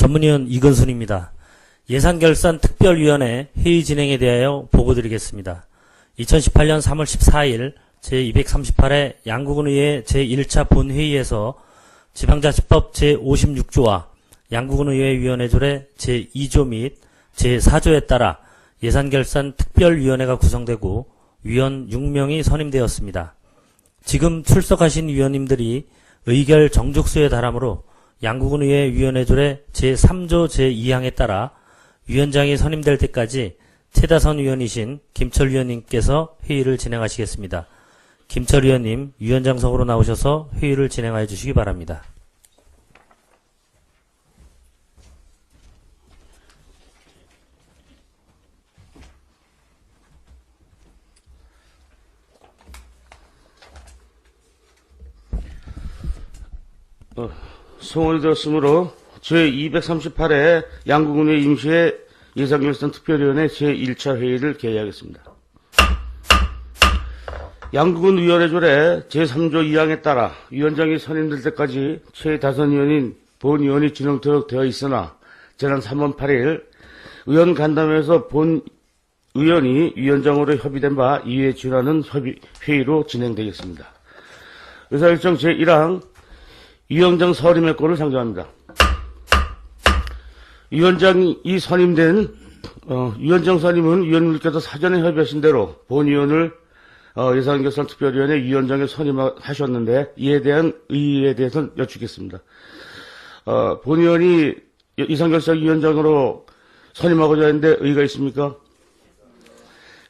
전문위원 이건순입니다. 예산결산특별위원회 회의 진행에 대하여 보고드리겠습니다. 2018년 3월 14일 제238회 양구군의회 제1차 본회의에서 지방자치법 제56조와 양구군의회 위원회조례 제2조 및 제4조에 따라 예산결산특별위원회가 구성되고 위원 6명이 선임되었습니다. 지금 출석하신 위원님들이 의결 정족수에 달하므로 양구군의회 위원회조례 제3조 제2항에 따라 위원장이 선임될 때까지 최다선 위원이신 김철 위원님께서 회의를 진행하시겠습니다. 김철 위원님, 위원장석으로 나오셔서 회의를 진행하여 주시기 바랍니다. 성원이 되었으므로 제238회 양구군의회 임시회 예산결산특별위원회 제1차 회의를 개의하겠습니다. 양구군 위원회조례 제3조 2항에 따라 위원장이 선임될 때까지 최다선 위원인 본위원이 진행토록 되어 있으나 지난 3월 8일 의원 간담회에서 본 의원이 위원장으로 협의된 바 이에 준하는 회의로 진행되겠습니다. 의사일정 제1항 위원장 선임의 권을 상정합니다. 위원장이 선임된 위원장 선임은 위원님께서 사전에 협의하신 대로 본위원을 예산결산특별위원회 위원장에 선임하셨는데 이에 대한 의의에 대해서는 여쭙겠습니다. 본위원이 예산결산위원장으로 선임하고자 하는데 의의가 있습니까?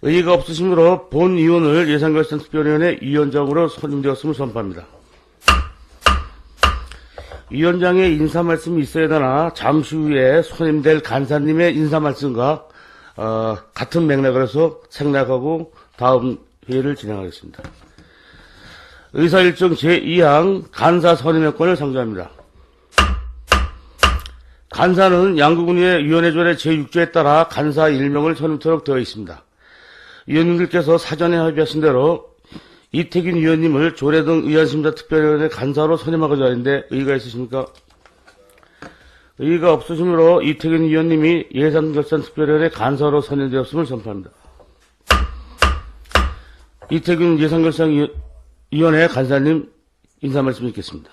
의의가 없으시므로 본위원을 예산결산특별위원회 위원장으로 선임되었음을 선포합니다. 위원장의 인사 말씀이 있어야 되나 잠시 후에 선임될 간사님의 인사 말씀과 같은 맥락을 해서 생략하고 다음 회의를 진행하겠습니다. 의사일정 제2항 간사 선임의 권을 상정합니다. 간사는 양구군의회 위원회조례 제6조에 따라 간사 1명을 선임토록 되어 있습니다. 위원님들께서 사전에 협의하신 대로 이태균 위원님을 조례 등 의안심사특별위원회 간사로 선임하고자 하는데 의의가 있으십니까? 의의가 없으시므로 이태균 위원님이 예산결산특별위원회 간사로 선임되었음을 선포합니다. 이태균 예산결산위원회 간사님 인사 말씀 있겠습니다.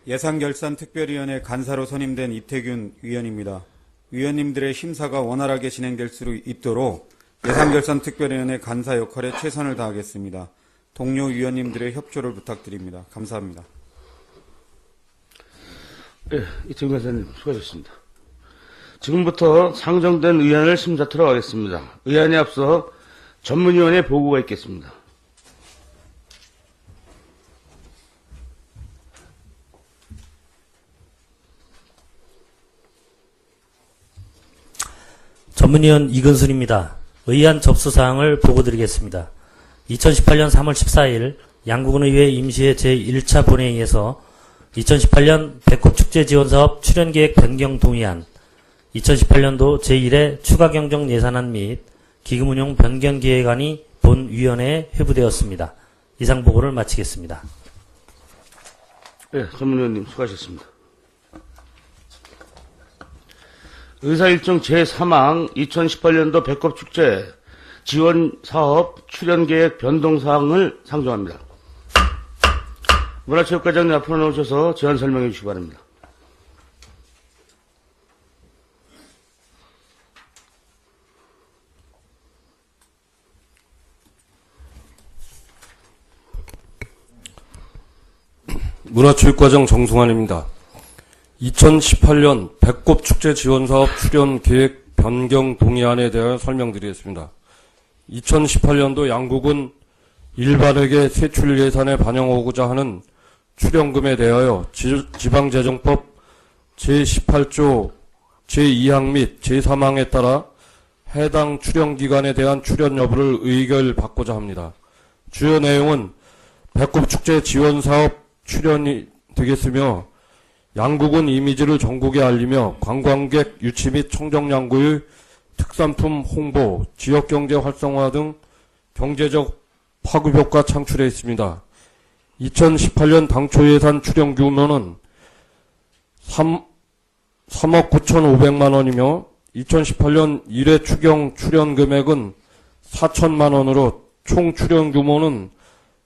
예산결산특별위원회 간사로 선임된 이태균 위원입니다. 위원님들의 심사가 원활하게 진행될 수 있도록 예산결산특별위원회 간사 역할에 최선을 다하겠습니다. 동료 위원님들의 협조를 부탁드립니다. 감사합니다. 네, 이태균 간사님 수고하셨습니다. 지금부터 상정된 의안을 심사토록 하겠습니다. 의안에 앞서 전문위원회 보고가 있겠습니다. 전문위원 이건순입니다. 의안 접수사항을 보고드리겠습니다. 2018년 3월 14일 양구군의회 임시회 제1차 본회의에서 2018년 배꼽축제지원사업 출연계획 변경 동의안, 2018년도 제1회 추가경정 예산안 및 기금운용 변경계획안이 본위원회에 회부되었습니다. 이상 보고를 마치겠습니다. 네, 전문위원님 수고하셨습니다. 의사일정 제3항 2018년도 배꼽축제 지원사업 출연계획 변동사항을 상정합니다. 문화체육과장님 앞으로 나오셔서 제안 설명해 주시기 바랍니다. 문화체육과장 정승환입니다. 2018년 배꼽축제 지원사업 출연 계획 변경 동의안에 대하여 설명드리겠습니다. 2018년도 양국은 일반에게 세출 예산에 반영하고자 하는 출연금에 대하여 지방재정법 제18조 제2항 및 제3항에 따라 해당 출연기관에 대한 출연 여부를 의결받고자 합니다. 주요 내용은 배꼽축제 지원사업 출연이 되겠으며 양국은 이미지를 전국에 알리며 관광객 유치 및 청정양구의 특산품 홍보, 지역경제 활성화 등 경제적 파급효과 창출에 있습니다. 2018년 당초 예산 출연 규모는 3억 9,500만 원이며 2018년 1회 추경 출연 금액은 4천만 원으로 총 출연 규모는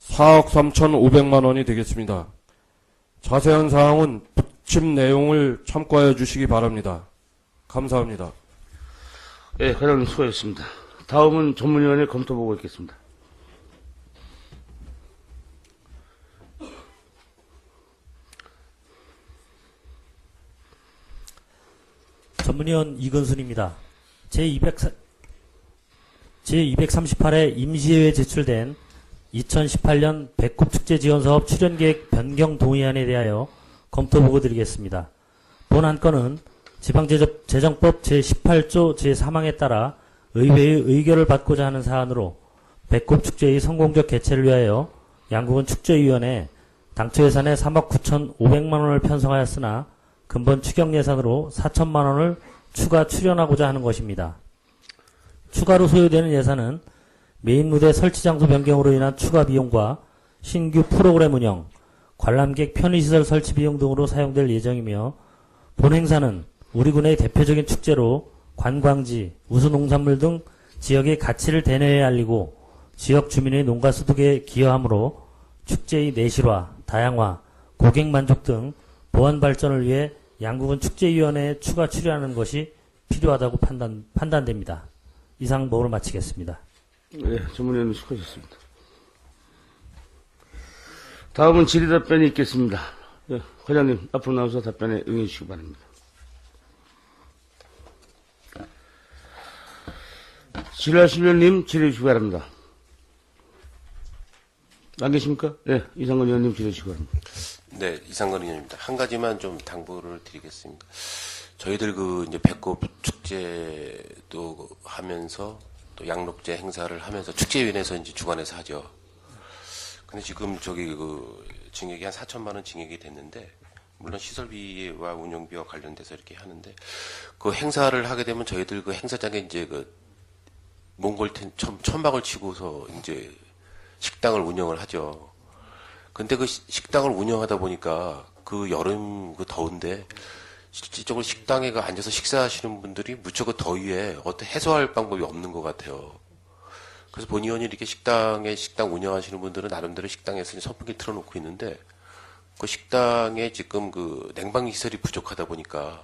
4억 3,500만 원이 되겠습니다. 자세한 사항은 부침 내용을 참고하여 주시기 바랍니다. 감사합니다. 예, 회장님 수고하셨습니다. 다음은 전문위원회 검토 보고 있겠습니다. 전문위원 이건순입니다. 제238회 임시회에 제출된 2018년 배꼽축제지원사업 출연계획 변경 동의안에 대하여 검토 보고 드리겠습니다. 본 안건은 지방재정법 제18조 제3항에 따라 의회의 의결을 받고자 하는 사안으로 배꼽축제의 성공적 개최를 위하여 양국은 축제위원회에 당초 예산에 3억 9,500만 원을 편성하였으나 근본 추경 예산으로 4천만 원을 추가 출연하고자 하는 것입니다. 추가로 소요되는 예산은 메인 무대 설치 장소 변경으로 인한 추가 비용과 신규 프로그램 운영, 관람객 편의시설 설치 비용 등으로 사용될 예정이며 본 행사는 우리 군의 대표적인 축제로 관광지, 우수농산물 등 지역의 가치를 대내에 알리고 지역 주민의 농가 소득에 기여하므로 축제의 내실화, 다양화, 고객 만족 등 보안 발전을 위해 양국은 축제위원회에 추가 출연하는 것이 필요하다고 판단됩니다. 이상 보고를 마치겠습니다. 예, 전문위원님 수고하셨습니다. 다음은 질의답변이 있겠습니다. 예, 회장님 앞으로 나와서 답변에 응해 주시기 바랍니다. 질의하실 의원님 질의해 주시기 바랍니다. 안 계십니까? 예, 이상건 의원님 질의해 주시기 바랍니다. 네, 이상건 의원입니다. 한 가지만 좀 당부를 드리겠습니다. 저희들 이제 배꼽 축제도 하면서 또 양록제 행사를 하면서 축제위원회에서 이제 주관해서 하죠. 근데 지금 징역이 한 4천만 원 징역이 됐는데, 물론 시설비와 운영비와 관련돼서 이렇게 하는데, 그 행사를 하게 되면 저희들 그 행사장에 이제 몽골 천막을 치고서 이제 식당을 운영을 하죠. 근데 그 식당을 운영하다 보니까 그 여름 더운데 실질적으로 식당에 앉아서 식사하시는 분들이 무척 그 더위에 어떻게 해소할 방법이 없는 것 같아요. 그래서 본 의원이 이렇게 식당 운영하시는 분들은 나름대로 식당에서 선풍기 틀어놓고 있는데 그 식당에 지금 냉방 시설이 부족하다 보니까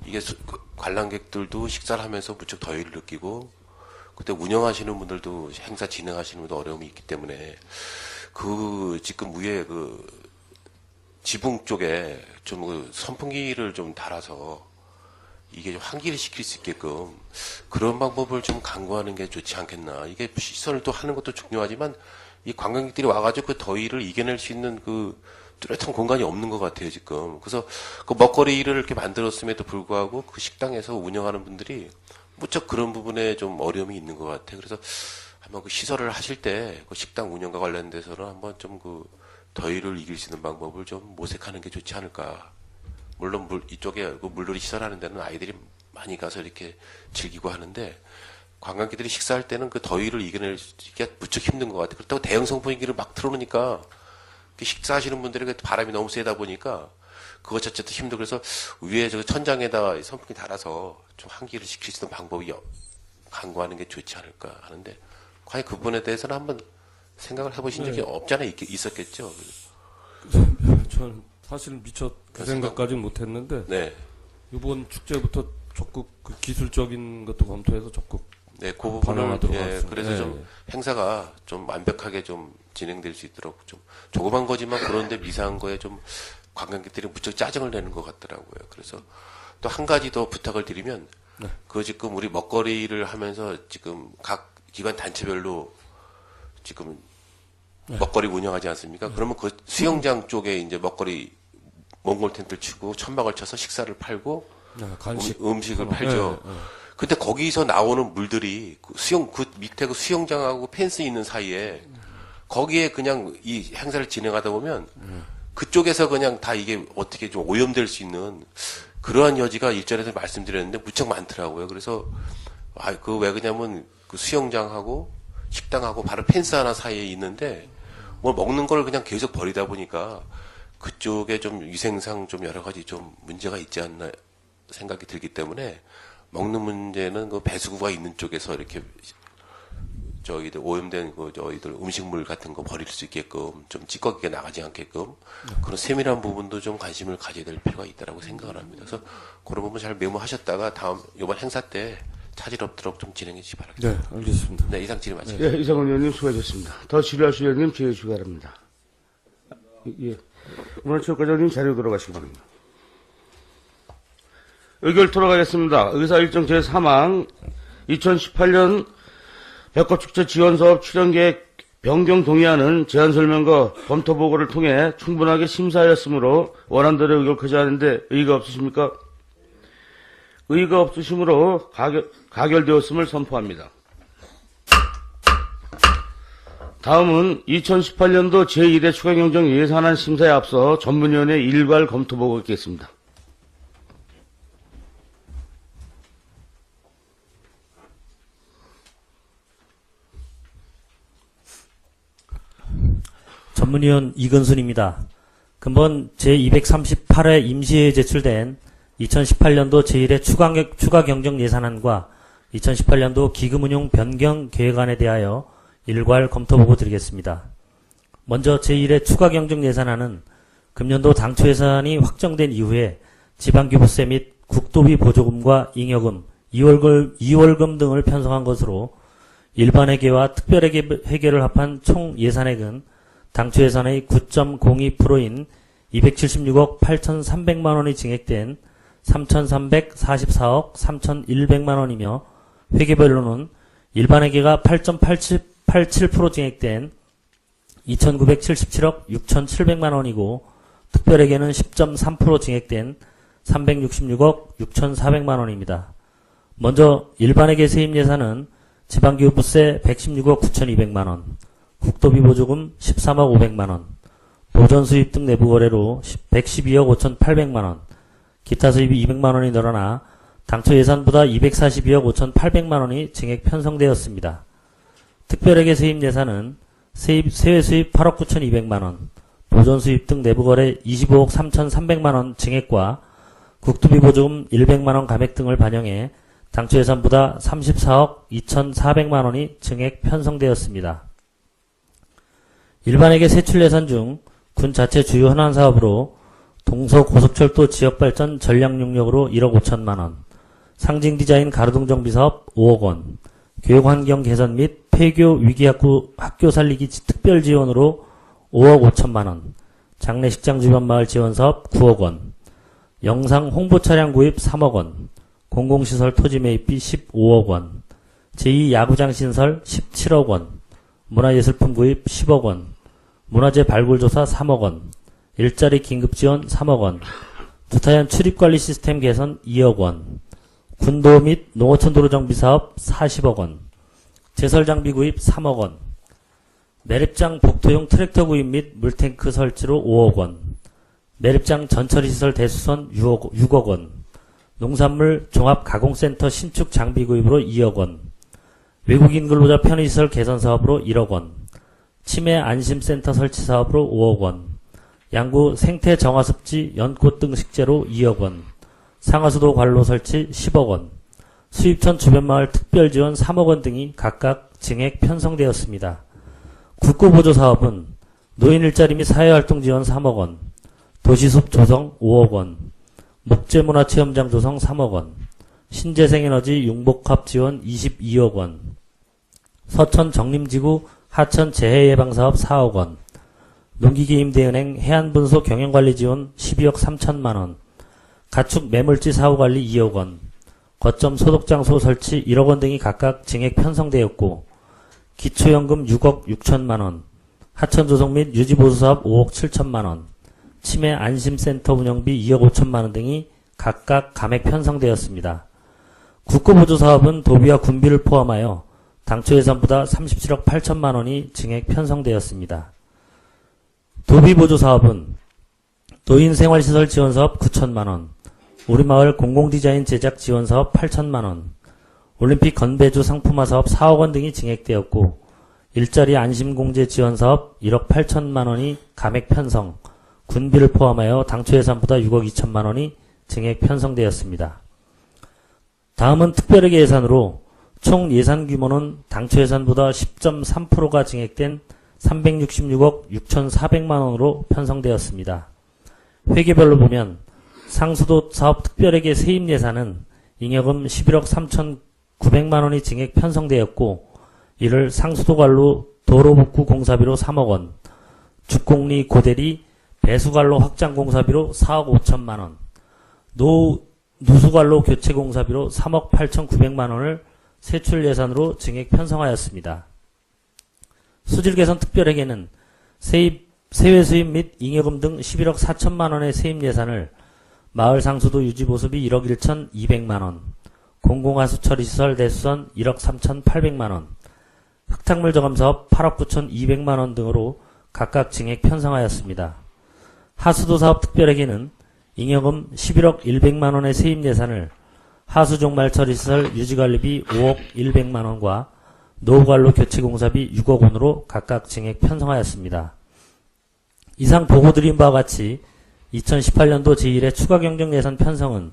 이게 관람객들도 식사를 하면서 무척 더위를 느끼고 그때 운영하시는 분들도 행사 진행하시는 분도 어려움이 있기 때문에 지금 위에 지붕 쪽에 좀 선풍기를 좀 달아서 이게 좀 환기를 시킬 수 있게끔 그런 방법을 좀 강구하는 게 좋지 않겠나. 이게 시설을 또 하는 것도 중요하지만 이 관광객들이 와가지고 그 더위를 이겨낼 수 있는 뚜렷한 공간이 없는 것 같아요, 지금. 그래서 먹거리를 이렇게 만들었음에도 불구하고 그 식당에서 운영하는 분들이 무척 그런 부분에 좀 어려움이 있는 것 같아요. 그래서 한번 시설을 하실 때 식당 운영과 관련돼서는 한번 좀 더위를 이길 수 있는 방법을 좀 모색하는 게 좋지 않을까. 물론 이쪽에 물놀이 시설하는 데는 아이들이 많이 가서 이렇게 즐기고 하는데 관광객들이 식사할 때는 그 더위를 이겨내기가 무척 힘든 것 같아요. 그렇다고 대형 선풍기를 막 틀어놓으니까 식사하시는 분들이 바람이 너무 세다 보니까 그것 자체도 힘들고 그래서 위에 천장에다 선풍기 달아서 좀 환기를 시킬 수 있는 방법이 강구하는 게 좋지 않을까 하는데 과연 그 부분에 대해서는 한번 생각을 해보신 적이 없지 않아 있었겠죠. 저는 사실 미처 그 생각까지는 못했는데 네. 이번 축제부터 적극 기술적인 것도 검토해서 적극 네, 그 부분을 반영하도록 하겠습니다. 그래서 좀 행사가 좀 완벽하게 좀 진행될 수 있도록 좀 조그만 거지만 그런데 미세한 거에 좀 관광객들이 무척 짜증을 내는 것 같더라고요. 그래서 또 한 가지 더 부탁을 드리면 지금 우리 먹거리를 하면서 지금 각 기관 단체별로 지금 먹거리 운영하지 않습니까? 그러면 그 수영장 쪽에 이제 먹거리 몽골 텐트를 치고 천막을 쳐서 식사를 팔고 간식 음식을 팔죠. 근데 거기서 나오는 물들이 밑에 수영장하고 펜스 있는 사이에 거기에 그냥 이 행사를 진행하다 보면 그쪽에서 그냥 다 이게 어떻게 좀 오염될 수 있는 그러한 여지가 일전에도 말씀드렸는데 무척 많더라고요. 그래서 그 왜 그냐면 그 수영장하고 식당하고 바로 펜스 하나 사이에 있는데 뭐 먹는 걸 그냥 계속 버리다 보니까 그쪽에 좀 위생상 좀 여러 가지 좀 문제가 있지 않나 생각이 들기 때문에 먹는 문제는 그 배수구가 있는 쪽에서 이렇게 저희들 오염된 그 저희들 음식물 같은 거 버릴 수 있게끔 좀 찌꺼기가 나가지 않게끔 그런 세밀한 부분도 좀 관심을 가져야 될 필요가 있다라고 생각을 합니다. 그래서 그런 부분 잘 메모하셨다가 다음 이번 행사 때 차질 없도록 좀 진행해 주시기 바랍니다. 네, 알겠습니다. 네, 이상 질의 마치겠습니다. 예, 이상훈 의원님 수고하셨습니다. 더 질의하실 의원님 질의해 주시기 바랍니다. 예. 문화체육과장님 자리로 돌아가시기 바랍니다. 의결 돌아가겠습니다. 의사 일정 제3항 2018년 백호축제 지원사업 출연계획 변경 동의안은 제안 설명과 검토 보고를 통해 충분하게 심사하였으므로 원안대로 의결하지 않은데 의의가 없으십니까? 의의가 없으시므로 가결되었음을 선포합니다. 다음은 2018년도 제1회 추가경정 예산안 심사에 앞서 전문위원회 일괄 검토 보고 있겠습니다. 전문위원 이건순입니다. 근본 제238회 임시회에 제출된 2018년도 제1회 추가 경정 예산안과 2018년도 기금운용 변경 계획안에 대하여 일괄 검토 보고 드리겠습니다. 먼저 제1회 추가 경정 예산안은 금년도 당초 예산이 확정된 이후에 지방교부세 및 국도비 보조금과 잉여금, 2월금 등을 편성한 것으로 일반회계와 특별회계를 합한 총 예산액은 당초 예산의 9.02%인 276억 8,300만 원이 증액된 3,344억 3,100만 원이며 회계별로는 일반회계가 8.87% 증액된 2,977억 6,700만 원이고 특별회계는 10.3% 증액된 366억 6,400만 원입니다. 먼저 일반회계 세입 예산은 지방교부세 116억 9,200만 원, 국도비 보조금 13억 500만 원, 보전 수입 등 내부 거래로 112억 5,800만 원, 기타 수입이 200만 원이 늘어나 당초 예산보다 242억 5,800만 원이 증액 편성되었습니다. 특별회계 세입 예산은 세외 수입 8억 9,200만 원, 보전 수입 등 내부 거래 25억 3,300만 원 증액과 국토비 보조금 100만 원 감액 등을 반영해 당초 예산보다 34억 2,400만 원이 증액 편성되었습니다. 일반회계 세출 예산 중 군 자체 주요 현안 사업으로 동서고속철도 지역발전 전략용역으로 1억 5천만 원, 상징 디자인 가로등 정비 사업 5억 원, 교육환경 개선 및 폐교 위기학교 살리기 특별 지원으로 5억 5천만 원, 장례식장 주변 마을 지원 사업 9억 원, 영상 홍보 차량 구입 3억 원, 공공시설 토지 매입비 15억 원, 제2야구장 신설 17억 원, 문화예술품 구입 10억 원, 문화재 발굴조사 3억 원, 일자리 긴급지원 3억 원, 두타연 출입관리 시스템 개선 2억 원, 군도 및 농어촌 도로 정비 사업 40억 원, 제설장비 구입 3억 원, 매립장 복토용 트랙터 구입 및 물탱크 설치로 5억 원, 매립장 전처리시설 대수선 6억 원, 농산물 종합가공센터 신축 장비 구입으로 2억 원, 외국인 근로자 편의시설 개선 사업으로 1억 원, 치매 안심센터 설치 사업으로 5억 원, 양구 생태 정화습지 연꽃 등 식재로 2억 원, 상하수도 관로 설치 10억 원, 수입천 주변마을 특별지원 3억 원 등이 각각 증액 편성되었습니다. 국고보조 사업은 노인 일자리 및 사회활동 지원 3억 원, 도시숲 조성 5억 원, 목재문화체험장 조성 3억 원, 신재생에너지 융복합 지원 22억 원, 서천 정림지구 하천 재해예방사업 4억 원, 농기계임대은행 해안분소 경영관리 지원 12억 3천만 원, 가축 매물지 사후관리 2억 원, 거점 소독장소 설치 1억 원 등이 각각 증액 편성되었고 기초연금 6억 6천만 원, 하천조성 및 유지보수사업 5억 7천만 원, 치매 안심센터 운영비 2억 5천만 원 등이 각각 감액 편성되었습니다. 국고보조사업은 도비와 군비를 포함하여 당초 예산보다 37억 8천만 원이 증액 편성되었습니다. 도비보조사업은 노인생활시설 지원사업 9천만원, 우리마을 공공디자인 제작 지원사업 8천만원, 올림픽 건배주 상품화 사업 4억원 등이 증액되었고 일자리 안심공제 지원사업 1억 8천만원이 감액 편성, 군비를 포함하여 당초 예산보다 6억 2천만원이 증액 편성되었습니다. 다음은 특별회계 예산으로 총 예산 규모는 당초 예산보다 10.3%가 증액된 366억 6,400만원으로 편성되었습니다. 회계별로 보면 상수도 사업 특별회계 세입 예산은 잉여금 11억 3,900만원이 증액 편성되었고 이를 상수도관로 도로복구 공사비로 3억원, 죽공리 고대리 배수관로 확장 공사비로 4억 5천만원, 누수관로 교체 공사비로 3억 8,900만원을 세출 예산으로 증액 편성하였습니다. 수질 개선 특별회계는 세외 수입 및 잉여금 등 11억 4천만원의 세입 예산을 마을 상수도 유지 보수비 1억 1,200만원, 공공하수 처리시설 대수선 1억 3,800만원, 흙탕물 저감 사업 8억 9,200만원 등으로 각각 증액 편성하였습니다. 하수도 사업 특별회계는 잉여금 11억 100만원의 세입 예산을 하수 종말 처리시설 유지관리비 5억 100만원과 노후관로 교체 공사비 6억 원으로 각각 증액 편성하였습니다. 이상 보고드린 바와 같이 2018년도 제1회 추가 경정 예산 편성은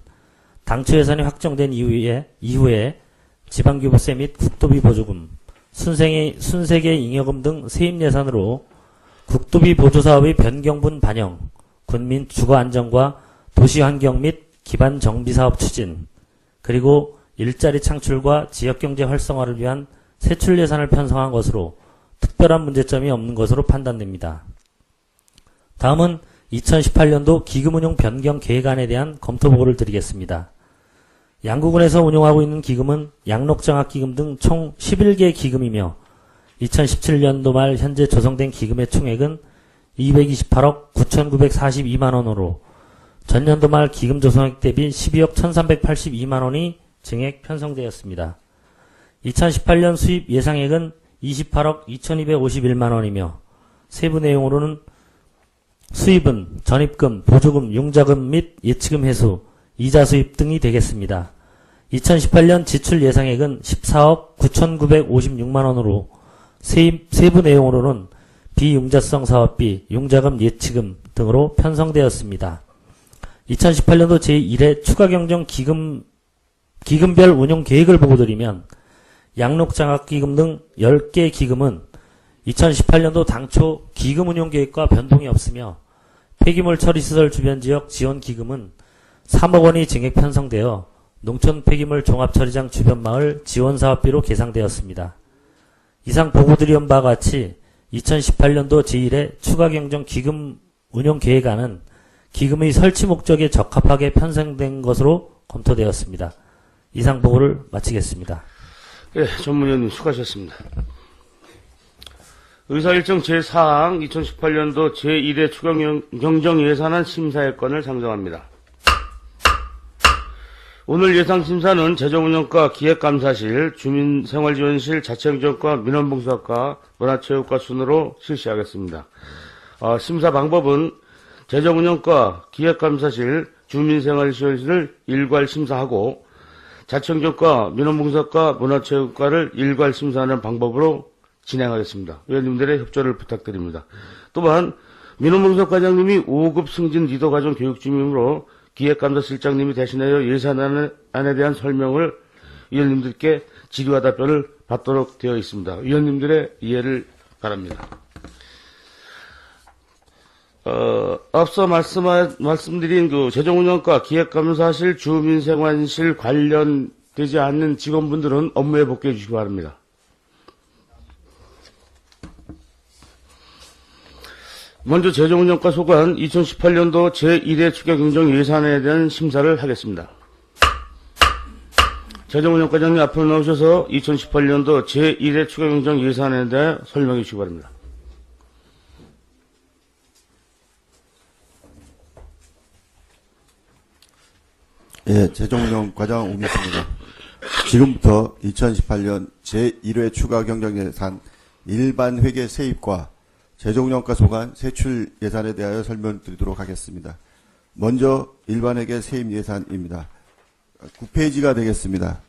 당초 예산이 확정된 이후에 지방교부세 및 국도비 보조금, 순세계 잉여금 등 세입 예산으로 국도비 보조사업의 변경분 반영, 군민 주거안정과 도시환경 및 기반 정비사업 추진, 그리고 일자리 창출과 지역경제 활성화를 위한 세출 예산을 편성한 것으로 특별한 문제점이 없는 것으로 판단됩니다. 다음은 2018년도 기금운용 변경 계획안에 대한 검토 보고를 드리겠습니다. 양구군에서 운용하고 있는 기금은 양록장학기금 등 총 11개 기금이며 2017년도 말 현재 조성된 기금의 총액은 228억 9,942만원으로 전년도 말 기금 조성액 대비 12억 1,382만원이 증액 편성되었습니다. 2018년 수입 예상액은 28억 2,251만원이며 세부 내용으로는 수입은 전입금, 보조금, 융자금 및 예치금 회수, 이자 수입 등이 되겠습니다. 2018년 지출 예상액은 14억 9,956만원으로 세부 내용으로는 비융자성 사업비, 융자금, 예치금 등으로 편성되었습니다. 2018년도 제1회 추가경정 기금별 운용 계획을 보고 드리면 양록장학기금 등 10개 기금은 2018년도 당초 기금 운용 계획과 변동이 없으며 폐기물 처리시설 주변 지역 지원 기금은 3억 원이 증액 편성되어 농촌 폐기물 종합처리장 주변 마을 지원 사업비로 계상되었습니다. 이상 보고드린 바와 같이 2018년도 제1회 추가 경정 기금 운용 계획안은 기금의 설치 목적에 적합하게 편성된 것으로 검토되었습니다. 이상 보고를 마치겠습니다. 예, 전문위원님 수고하셨습니다. 의사일정 제4항 2018년도 제1회 추가 경정 예산안 심사의 건을 상정합니다. 오늘 예상 심사는 재정운영과 기획감사실, 주민생활지원실, 자치행정과, 민원봉사과, 문화체육과 순으로 실시하겠습니다. 심사 방법은 재정운영과 기획감사실, 주민생활지원실을 일괄 심사하고 자치행정과, 민원봉사과, 문화체육과를 일괄 심사하는 방법으로 진행하겠습니다. 위원님들의 협조를 부탁드립니다. 또한 민원봉사과장님이 5급 승진 리더 과정 교육 중이므로 기획감사실장님이 대신하여 예산안에 대한 설명을 위원님들께 질의와 답변을 받도록 되어 있습니다. 위원님들의 이해를 바랍니다. 앞서 말씀드린 그 재정운영과 기획감사실, 주민생활실 관련되지 않는 직원분들은 업무에 복귀해 주시기 바랍니다. 먼저 재정운영과 소관 2018년도 제1회 추가경정 예산에 대한 심사를 하겠습니다. 재정운영과장님 앞으로 나오셔서 2018년도 제1회 추가경정 예산에 대해 설명해 주시기 바랍니다. 예, 재정운영과장 옹기입니다. 지금부터 2018년 제1회 추가경정 예산 일반 회계 세입과 재정연가 소관 세출 예산에 대하여 설명드리도록 하겠습니다. 먼저 일반회계 세입 예산입니다. 9페이지가 되겠습니다.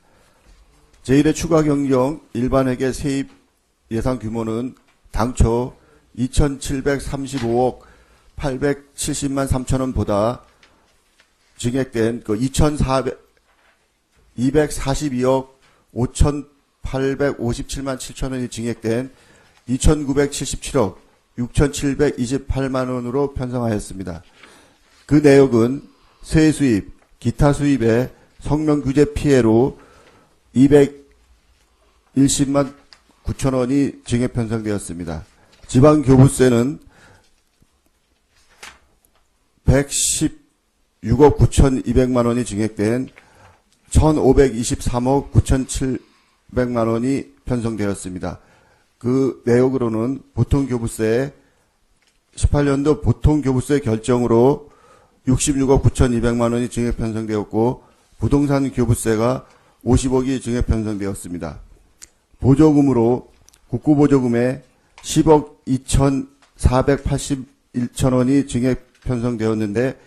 제1회 추가 경정 일반회계 세입 예산 규모는 당초 2,735억 870만 3천원보다 증액된 그 242억 5,857만 7천원이 증액된 2,977억 6,728만 원으로 편성하였습니다. 그 내역은 세액 수입, 기타 수입의 성명규제 피해로 210만 9천 원이 증액 편성되었습니다. 지방교부세는 116억 9,200만 원이 증액된 1,523억 9,700만 원이 편성되었습니다. 그 내역으로는 보통교부세 18년도 보통교부세 결정으로 66억 9,200만 원이 증액 편성되었고 부동산 교부세가 50억이 증액 편성되었습니다. 보조금으로 국고보조금에 10억 2,481천 원이 증액 편성되었는데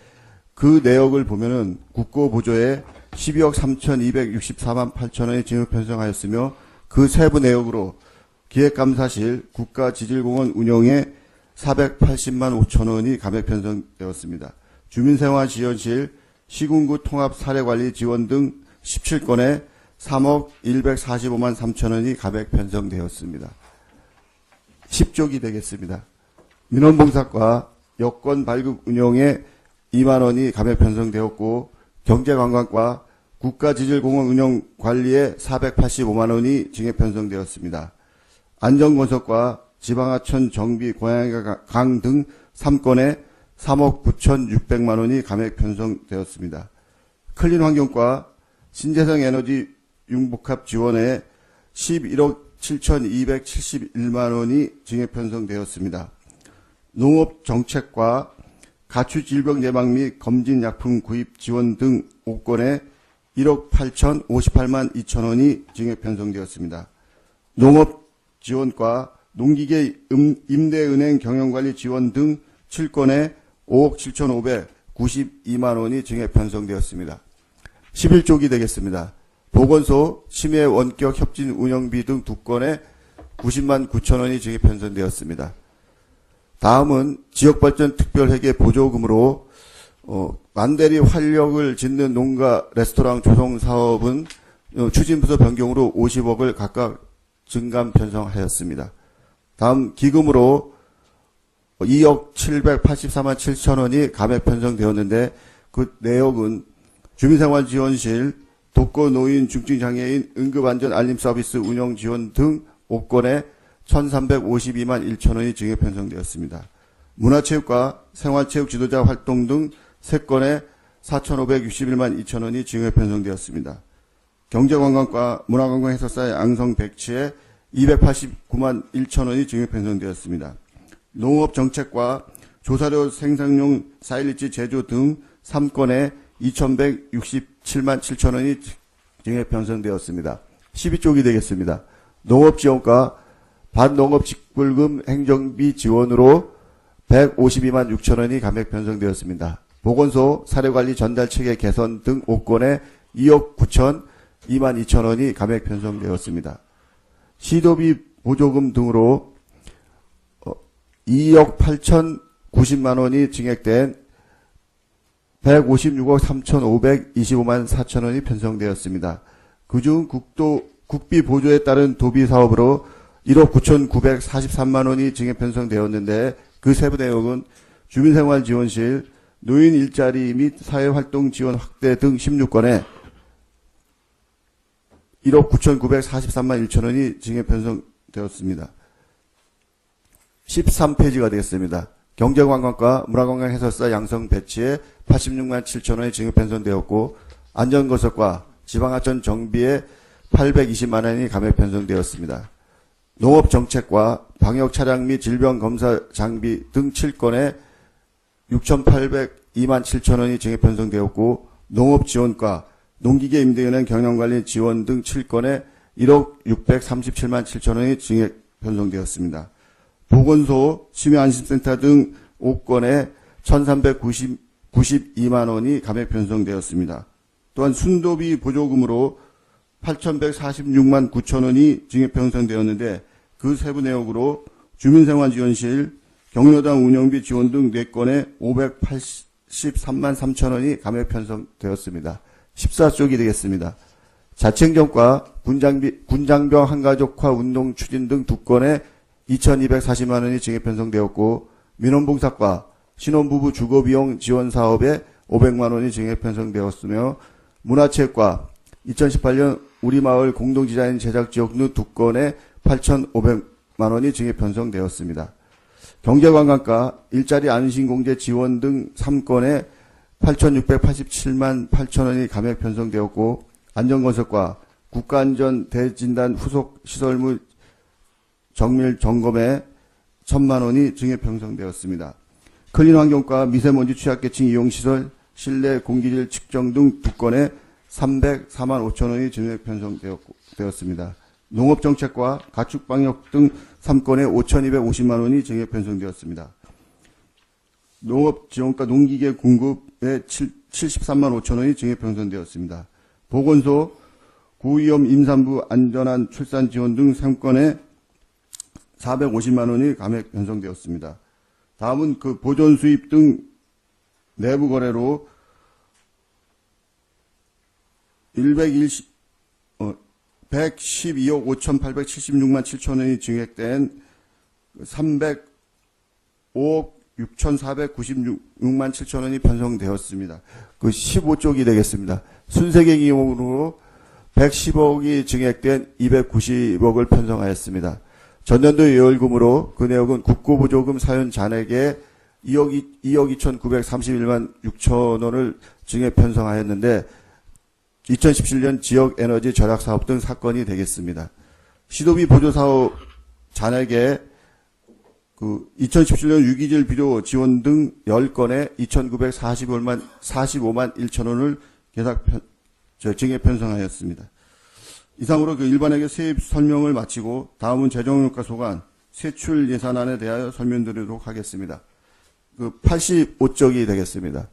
그 내역을 보면은 국고보조에 12억 3,264만 8천 원이 증액 편성하였으며 그 세부 내역으로 기획감사실 국가지질공원 운영에 480만 5천 원이 감액 편성되었습니다. 주민생활지원실 시군구 통합사례관리 지원 등 17건에 3억 145만 3천 원이 감액 편성되었습니다. 10쪽이 되겠습니다. 민원봉사과 여권 발급 운영에 2만 원이 감액 편성되었고 경제관광과 국가지질공원 운영 관리에 485만 원이 증액 편성되었습니다. 안전건설과 지방하천 정비 고양이강 등 3건에 3억 9,600만 원이 감액 편성되었습니다. 클린환경과 신재생 에너지 융복합 지원에 11억 7,271만 원이 증액 편성되었습니다. 농업정책과 가축질병 예방 및 검진약품 구입 지원 등 5건에 1억 8,058만 2천 원이 증액 편성되었습니다. 농업지원과 농기계 임대은행 경영관리 지원 등 7건에 5억 7,592만 원이 증액 편성되었습니다. 11쪽이 되겠습니다. 보건소 심해 원격 협진 운영비 등 2건에 90만 9천 원이 증액 편성되었습니다. 다음은 지역발전 특별회계 보조금으로 만대리 활력을 짓는 농가 레스토랑 조성 사업은 추진부서 변경으로 50억을 각각 증감 편성하였습니다. 다음 기금으로 2억 784만 7천 원이 감액 편성되었는데 그 내역은 주민생활지원실 독거노인 중증장애인 응급안전 알림 서비스 운영 지원 등 5건에 1,352만 1천 원이 증액 편성되었습니다. 문화체육과 생활체육 지도자 활동 등 3건에 4,561만 2천 원이 증액 편성되었습니다. 경제관광과 문화관광해설사 양성 백치에 289만 1천 원이 증액 편성되었습니다. 농업정책과 조사료 생산용 사일리지 제조 등 3건에 2,167만 7천 원이 증액 편성되었습니다. 12쪽이 되겠습니다. 농업지원과 반농업직불금 행정비 지원으로 152만 6천 원이 감액 편성되었습니다. 보건소 사례관리 전달체계 개선 등 5건에 2억 9천 2만 2천 원이 감액 편성되었습니다. 시도비 보조금 등으로 2억 8천 90만 원이 증액된 156억 3,525만 4천 원이 편성되었습니다. 그중 국비 보조에 따른 도비 사업으로 1억 9,943만 원이 증액 편성되었는데 그 세부 내용은 주민생활지원실 노인 일자리 및 사회활동 지원 확대 등 16건에 1억 9,943만 1천 원이 증액 편성되었습니다. 13페이지가 되겠습니다. 경제관광과 문화관광해설사 양성 배치에 86만 7천 원이 증액 편성되었고 안전건설과 지방하천 정비에 820만 원이 감액 편성되었습니다. 농업정책과 방역차량 및 질병검사 장비 등 7건에 6,802만 7천 원이 증액 편성되었고 농업지원과 농기계 임대은행 경영관리 지원 등 7건에 1억 637만 7천 원이 증액 편성되었습니다. 보건소, 치매안심센터 등 5건에 1,392만 원이 감액 편성되었습니다. 또한 순도비 보조금으로 8,146만 9천 원이 증액 편성되었는데 그 세부 내역으로 주민생활지원실, 경로당 운영비 지원 등 4건에 583만 3천 원이 감액 편성되었습니다. 14쪽이 되겠습니다. 자치행정과 군장병 한가족화 운동 추진 등 2건에 2,240만 원이 증액 편성되었고 민원봉사과 신혼부부 주거비용 지원 사업에 500만 원이 증액 편성되었으며 문화체육과 2018년 우리마을 공동디자인 제작지역 등 2건에 8,500만 원이 증액 편성되었습니다. 경제관광과 일자리 안심공제 지원 등 3건에 8,687만 8천 원이 감액 편성되었고 안전건설과 국가안전 대진단 후속 시설물 정밀 점검에 1,000만 원이 증액 편성되었습니다. 클린환경과 미세먼지 취약계층 이용시설, 실내 공기질 측정 등 2건에 304만 5천 원이 증액 편성되었습니다. 농업정책과 가축방역 등 3건에 5,250만 원이 증액 편성되었습니다. 농업지원과 농기계 공급에 73만 5천 원이 증액 편성되었습니다. 보건소, 고위험 임산부 안전한 출산 지원 등 3건에 450만 원이 감액 편성되었습니다. 다음은 그 보존 수입 등 내부 거래로 112억 5,876만 7천 원이 증액된 305억 6,496만 7천 원이 편성되었습니다. 그 15쪽이 되겠습니다. 순세계기용으로 110억이 증액된 290억을 편성하였습니다. 전년도 예월금으로 그 내역은 국고보조금 사연 잔액에 2억 2,931만 6천 원을 증액 편성하였는데 2017년 지역에너지 절약사업 등 사건이 되겠습니다. 시도비 보조사업 잔액에 2017년 유기질 비료 지원 등 10건에 2,945만 1천 원을 증액 편성하였습니다. 이상으로 그 일반에게 세입 설명을 마치고 다음은 재정효과 소관 세출 예산안에 대하여 설명드리도록 하겠습니다. 85쪽이 되겠습니다.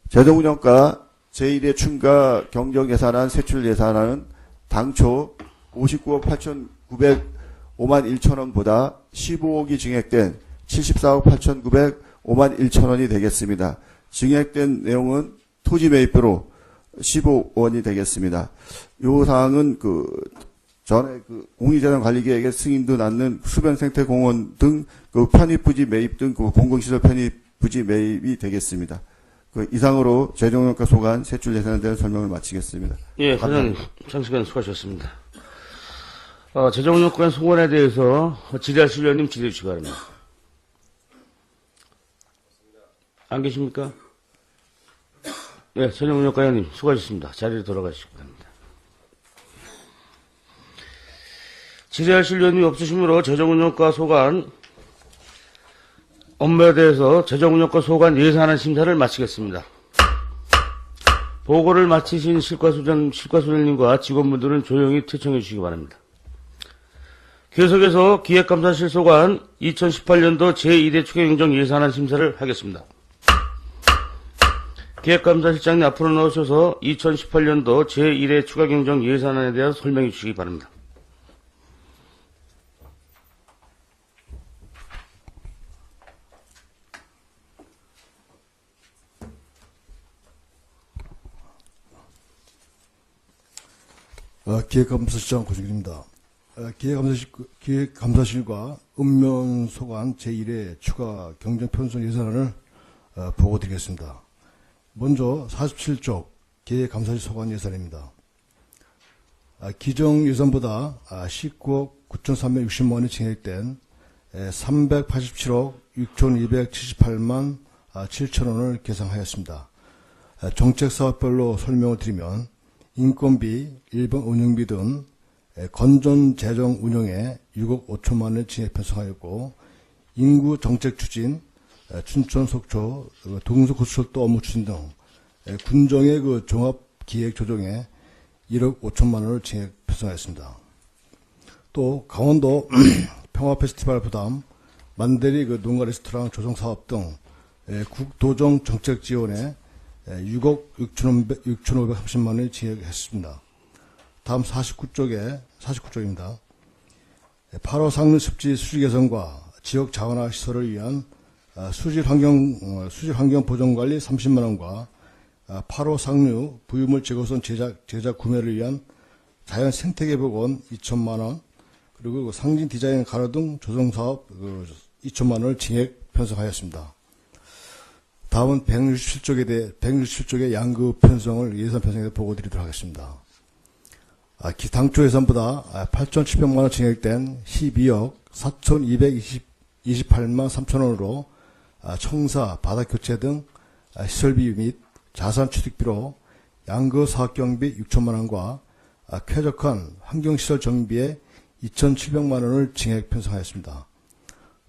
재정운영과 제1의 춘가 경정예산안 세출 예산안은 당초 59억 8,905만 1천 원보다 15억이 증액된 74억 8,905만 1천 원이 되겠습니다. 증액된 내용은 토지 매입비로 15원이 되겠습니다. 요 사항은 전에 공익재정관리계획의 승인도 낳는 수변생태공원 등 편입부지 매입 등 공공시설 편입부지 매입이 되겠습니다. 이상으로 재정효과 소관 세출 예산에 대한 설명을 마치겠습니다. 예, 과장님 장시간 수고하셨습니다. 재정효과 소관에 대해서 질의하실 의원님 질의해 주시기 바랍니다. 안 계십니까? 네, 재정운영과 의원님 수고하셨습니다. 자리로 돌아가시기 바랍니다. 질의하실 의원이 없으시므로 재정운영과 소관 업무에 대해서 재정운영과 소관 예산안 심사를 마치겠습니다. 보고를 마치신 실과소장님과 직원분들은 조용히 퇴청해 주시기 바랍니다. 계속해서 기획감사실 소관 2018년도 제2대 추경행정 예산안 심사를 하겠습니다. 기획감사실장님 앞으로 나오셔서 2018년도 제1회 추가경정 예산안에 대한 설명해 주시기 바랍니다. 기획감사실장 고승길입니다. 기획감사실과 읍면소관 제1회 추가 경정 편성 예산안을 보고드리겠습니다. 먼저 47쪽 기획감사실 소관 예산입니다. 기정 예산보다 19억 9,360만 원이 증액된 387억 6,278만 7천 원을 계상하였습니다. 정책사업별로 설명을 드리면 인건비, 일반 운영비 등 건전 재정 운영에 6억 5천만 원을 증액 편성하였고 인구 정책 추진, 춘천 속초, 동서 고속철도 업무 추진 등 군정의 종합 기획 조정에 1억 5천만 원을 증액 편성하였습니다. 또 강원도 평화 페스티벌 부담, 만대리 그 농가 레스토랑 조성 사업 등 국도정 정책 지원에 6억 6,530만 원을 지역했습니다. 다음 49쪽입니다. 8호 상류 습지 수질 개선과 지역 자원화 시설을 위한 수질 환경 보존 관리 30만 원과 8호 상류 부유물 제거선 제작 구매를 위한 자연 생태계 복원 2천만 원, 그리고 상진 디자인 가로등 조성 사업 2천만 원을 징액 편성하였습니다. 다음은 167쪽의 양급 편성을 예산 편성에 보고 드리도록 하겠습니다. 당초 예산보다 8,700만 원 징액된 12억 4,228만 3천 원으로 청사, 바닥 교체 등 시설비 및 자산 취득비로 양급 사업 경비 6천만 원과 쾌적한 환경시설 정비에 2,700만 원을 징액 편성하였습니다.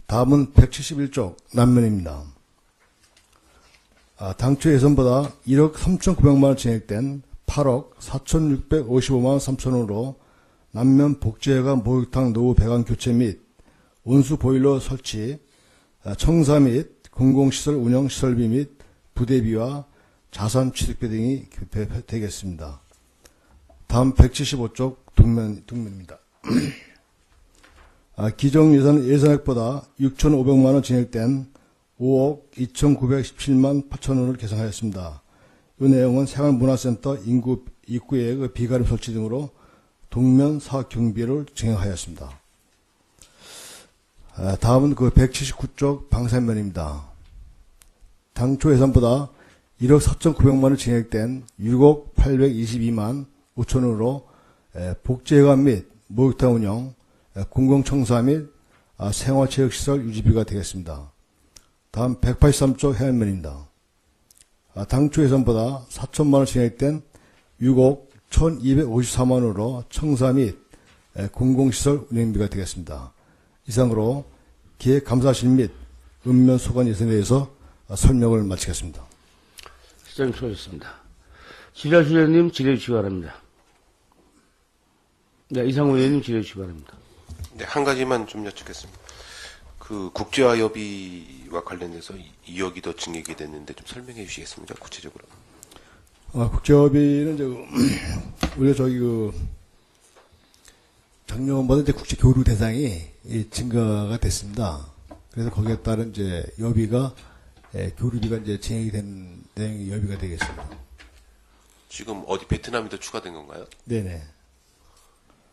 다음은 171쪽 남면입니다. 당초 예산보다 1억 3,900만 원 징액된 8억 4,655만 3천 원으로 남면 복지회관 목욕탕 노후 배관 교체 및 온수 보일러 설치, 청사 및 공공시설 운영 시설비 및 부대비와 자산 취득비 등이 되겠습니다. 다음 175쪽 동면입니다. 기정 예산액보다 6,500만 원 징액된 5억 2,917만 8천 원을 계산하였습니다. 이 내용은 생활문화센터 입구의 그 비가림 설치 등으로 동면 사업 경비를 증액하였습니다. 다음은 그 179쪽 방산면입니다. 당초 예산보다 1억 4,900만 원 징액된 6억 822만 5천 원으로 복지회관 및 목욕탕 운영, 공공청사 및 생활체육시설 유지비가 되겠습니다. 다음 183쪽 해안면입니다. 당초 예산보다 4천만 원 징액된 6억 1,254만 원으로 청사 및 공공시설 운영비가 되겠습니다. 이상으로 기획감사실 및 읍면 소관 예산에 대해서 설명을 마치겠습니다. 시장님 수고하셨습니다. 지라시 의원님 질의해 주시기 바랍니다. 네, 이상우 의원님 질의해 주시기 바랍니다. 네, 한 가지만 좀 여쭙겠습니다. 그 국제화 협의와 관련해서 2억이 더 증액이 됐는데 좀 설명해 주시겠습니까? 구체적으로. 국제협의는 우리가 작년보다 이제 국제 교류 대상이 증가가 됐습니다. 그래서 거기에 따른 이제 여비가 교류비가 이제 증액이 된 내용이 여비가 되겠습니다. 지금 어디 베트남이 더 추가된 건가요? 네네.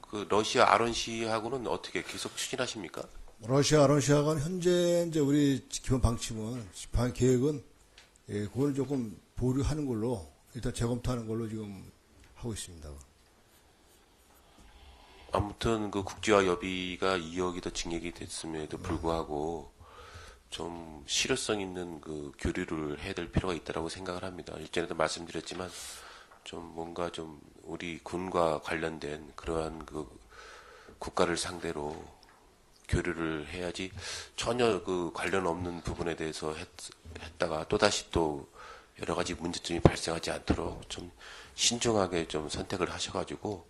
그 러시아 RNC하고는 어떻게 계속 추진하십니까? 러시아가 현재 이제 우리 기본 방침은 계획은 그걸 조금 보류하는 걸로 일단 재검토하는 걸로 지금 하고 있습니다. 아무튼 그 국제화 협의가 2억이 더 증액이 됐음에도 불구하고 좀 실효성 있는 그 교류를 해야 될 필요가 있다고 생각을 합니다. 일전에도 말씀드렸지만 좀 뭔가 좀 우리 군과 관련된 그러한 그 국가를 상대로 교류를 해야지 전혀 그 관련 없는 부분에 대해서 했다가 또다시 또 여러 가지 문제점이 발생하지 않도록 좀 신중하게 좀 선택을 하셔가지고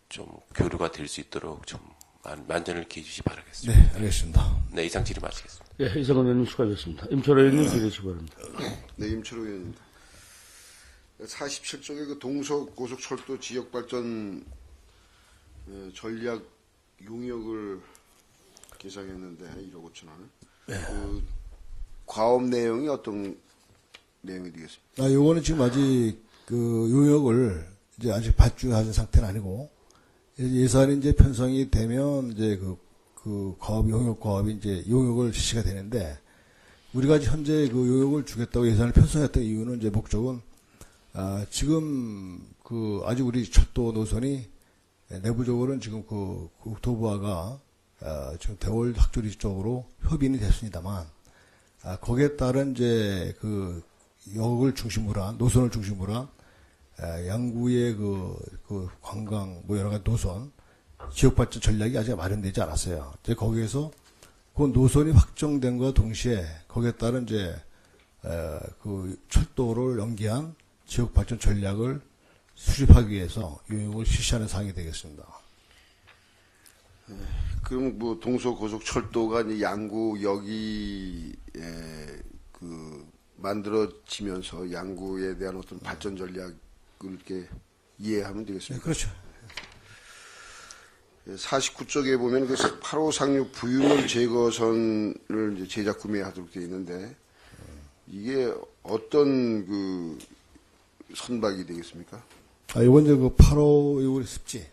좀 교류가 될 수 있도록 좀 만전을 기해 주시기 바라겠습니다. 네, 알겠습니다. 네, 이상 질의 마치겠습니다. 네, 이상우 의원님 수고하셨습니다. 임철호 의원님 질의해 주시기 바랍니다. 네, 임철호 의원입니다. 47쪽의 그 동서고속철도 지역발전 전략 용역을 개정했는데 1억 5천 원을. 그 과업 내용이 어떤 내용이 되겠습니까? 요거는 지금 아직 그 용역을 이제 아직 발주하는 상태는 아니고 예산이 이제 편성이 되면 이제 그 과업 용역 과업이 이제 용역을 실시가 되는데 우리가 현재 그 용역을 주겠다고 예산을 편성했던 이유는 이제 목적은 지금 그 아직 우리 철도 노선이 내부적으로는 지금 그 국토부화가 지금 대월 학조리 쪽으로 협의는 됐습니다만 거기에 따른 이제 그 역을 중심으로 한 노선을 중심으로 한 양구의 그 관광 뭐 여러 가지 노선 지역 발전 전략이 아직 마련되지 않았어요. 이제 거기에서 그 노선이 확정된과 동시에 거기에 따른 이제 그 철도를 연계한 지역 발전 전략을 수립하기 위해서 용역을 실시하는 사항이 되겠습니다. 그럼 뭐 동서고속철도가 이제 양구 여기에 만들어지면서 양구에 대한 어떤 발전 전략을 이렇게 이해하면 네, 되겠습니다. 그렇죠. 49쪽에 보면 그 8호 상류 부유물 제거선을 이제 제작 구매하도록 되어 있는데 이게 어떤 그 선박이 되겠습니까? 요건 이제 그 8호 요거 습지.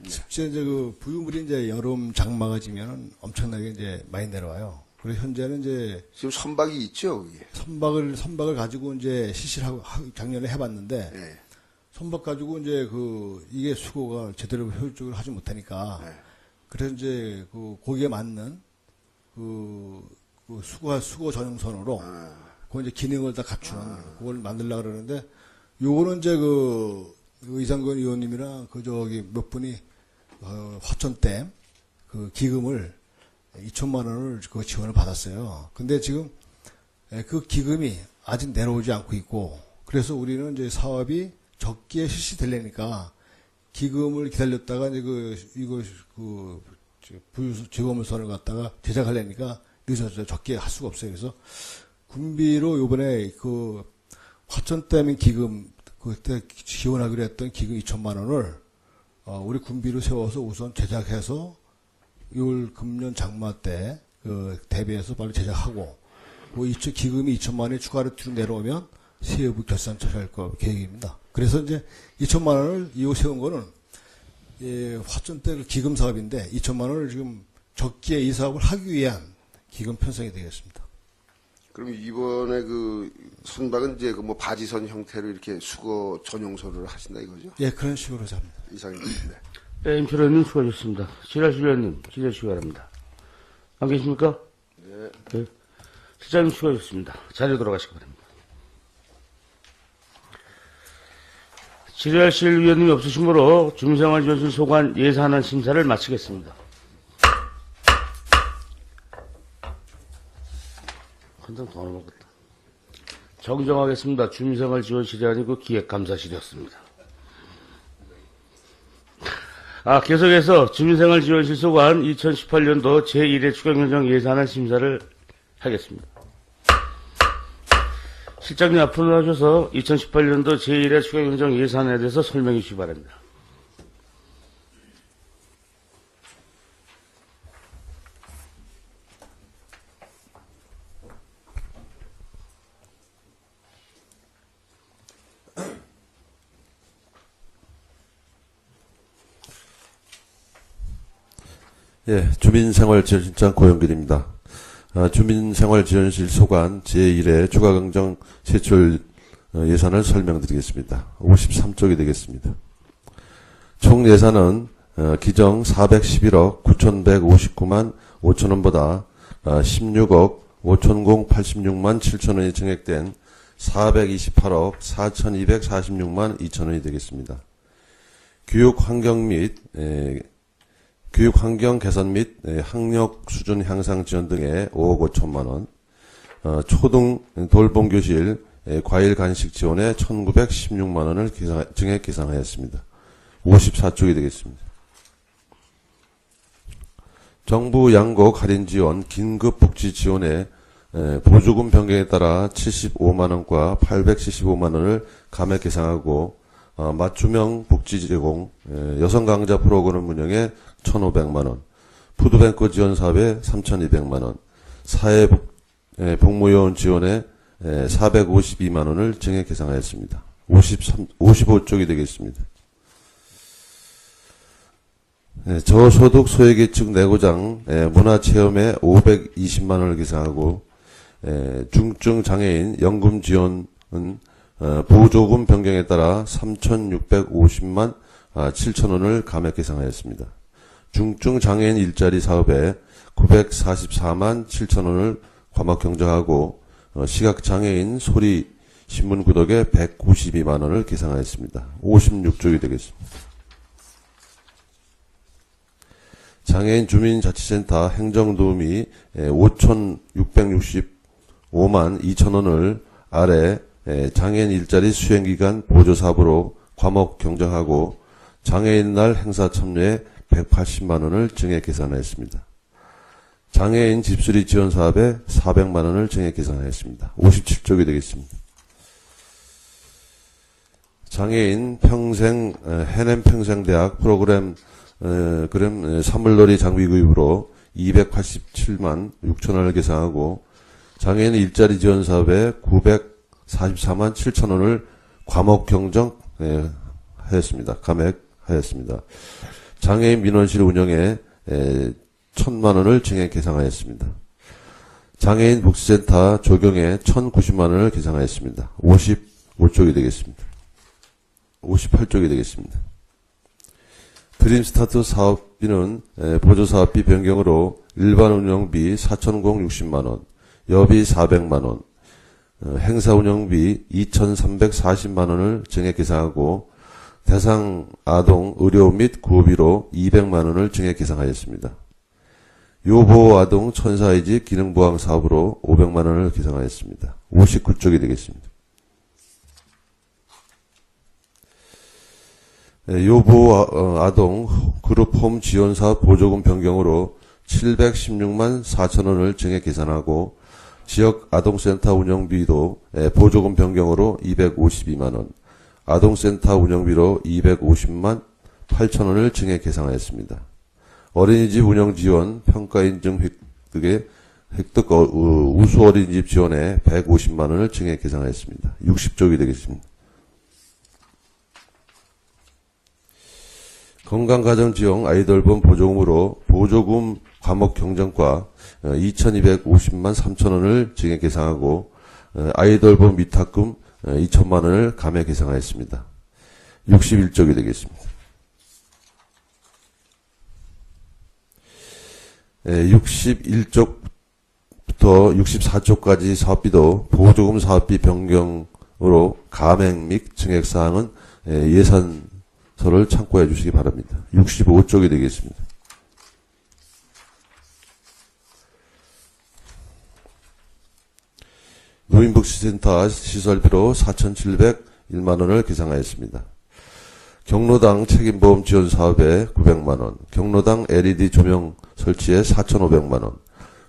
습지 이제 그 부유물이 이제 여름 장마가 지면은 엄청나게 이제 많이 내려와요. 그래서 현재는 이제 지금 선박이 있죠, 그게. 선박을 가지고 이제 실시를 작년에 해봤는데 네. 선박 가지고 이제 이게 수거가 제대로 효율적으로 하지 못하니까 그래서 이제 거기에 맞는 수거 전용선으로 그 이제 기능을 다 갖추는 그걸 만들려고 그러는데 요거는 이제 이상건 의원님이랑 몇 분이 화천댐 기금을 2천만 원을 지원을 받았어요. 근데 지금 그 기금이 아직 내려오지 않고 있고 그래서 우리는 이제 사업이 적기에 실시되려니까 기금을 기다렸다가 이제 부유물선을 갖다가 제작하려니까 늦어져 적기에 할 수가 없어요. 그래서 군비로 요번에 화천댐 기금 그때 지원하기로 했던 기금 2천만 원을 우리 군비로 세워서 우선 제작해서 올 금년 장마 때 대비해서 빨리 제작하고 기금이 2천만 원이 추가로 뒤로 내려오면 세부 결산 처리할 계획입니다. 그래서 이제 2천만 원을 이후 세운 거는 화천댐 기금 사업인데 2천만 원을 지금 적기에 이 사업을 하기 위한 기금 편성이 되겠습니다. 그럼 이번에 선박은 이제 바지선 형태로 이렇게 수거 전용선을 하신다 이거죠? 예, 그런 식으로 잡니다. 이상입니다. 네, 임철 의원님 수고하셨습니다. 지라시 의원님, 기대시 바랍니다. 안 계십니까? 네. 실장님 수고하셨습니다. 자리로 돌아가시기 바랍니다. 지라실 위원님이 없으시므로 주민생활지원실 소관 예산안 심사를 마치겠습니다. 한장 더 먹었다. 정정하겠습니다. 주민생활지원실이 아니고 기획감사실이었습니다. 계속해서 주민생활지원실 소관 2018년도 제1회 추경행정 예산안 심사를 하겠습니다. 실장님 앞으로 나오셔서 2018년도 제1회 추경행정 예산에 대해서 설명해 주시기 바랍니다. 예, 주민생활지원실장 고영길입니다. 주민생활지원실 소관 제1회 추가경정 세출 예산을 설명드리겠습니다. 53쪽이 되겠습니다. 총 예산은 기정 411억 9,159만 5천원보다 16억 5,086만 7천원이 증액된 428억 4,246만 2천원이 되겠습니다. 교육환경 개선 및 학력 수준 향상 지원 등의 5억 5천만 원, 초등 돌봄교실 과일 간식 지원에 1,916만 원을 증액 계상하였습니다. 54쪽이 되겠습니다. 정부 양곡 할인 지원 긴급 복지 지원에 보조금 변경에 따라 75만 원과 875만 원을 감액 계상하고 맞춤형 복지 제공, 여성 강자 프로그램 운영에 1,500만 원, 푸드뱅크 지원 사업에 3,200만 원, 사회복무요원 지원에 452만 원을 증액 계상하였습니다. 55쪽이 되겠습니다. 저소득 소외계층 내고장 문화체험에 520만 원을 계상하고 중증 장애인 연금 지원은 보조금 변경에 따라 3,650만 7천 원을 감액 계상하였습니다. 중증 장애인 일자리 사업에 944만 7천 원을 과목 경정하고 시각장애인 소리 신문 구독에 192만 원을 계상하였습니다. 56쪽이 되겠습니다. 장애인 주민자치센터 행정도우미 5,665만 2천 원을 아래 장애인 일자리 수행기간 보조사업으로 과목 경정하고 장애인 날 행사 참여에 180만 원을 증액 계산하였습니다. 장애인 집수리 지원 사업에 400만 원을 증액 계산하였습니다. 57쪽이 되겠습니다. 장애인 평생 해냄 평생대학 프로그램 사물놀이 장비 구입으로 287만 6천 원을 계산하고 장애인 일자리 지원 사업에 944만 7천 원을 과목 경정 하였습니다. 감액하였습니다. 장애인 민원실 운영에 1,000만 원을 증액 계산하였습니다. 장애인 복지센터 조경에 1,090만 원을 계산하였습니다. 55쪽이 되겠습니다. 58쪽이 되겠습니다. 드림스타트 사업비는 보조사업비 변경으로 일반 운영비 4,060만 원, 여비 400만 원, 행사 운영비 2,340만 원을 증액 계산하고 대상 아동 의료 및 구호비로 200만 원을 증액 계산하였습니다. 요보호 아동 천사의지 기능보강 사업으로 500만 원을 계산하였습니다. 59쪽이 되겠습니다. 요보호 아동 그룹홈 지원사업 보조금 변경으로 716만 4천 원을 증액 계산하고 지역 아동센터 운영비도 보조금 변경으로 252만 원, 아동센터 운영비로 250만 8천 원을 증액 계산하였습니다. 어린이집 운영 지원 평가 인증 획득 우수 어린이집 지원에 150만 원을 증액 계산하였습니다. 60쪽이 되겠습니다. 건강가정지원 아이돌봄 보조금으로 보조금 과목 경정과 2,250만 3천 원을 증액 계산하고 아이돌봄 위탁금 2천만 원을 감액 계산하였습니다. 61쪽이 되겠습니다. 61쪽부터 64쪽까지 사업비도 보조금 사업비 변경으로 감액 및 증액 사항은 예산서를 참고해 주시기 바랍니다. 65쪽이 되겠습니다. 노인복지센터 시설비로 4,701만 원을 계산하였습니다. 경로당 책임보험 지원 사업에 900만 원, 경로당 LED 조명 설치에 4,500만 원,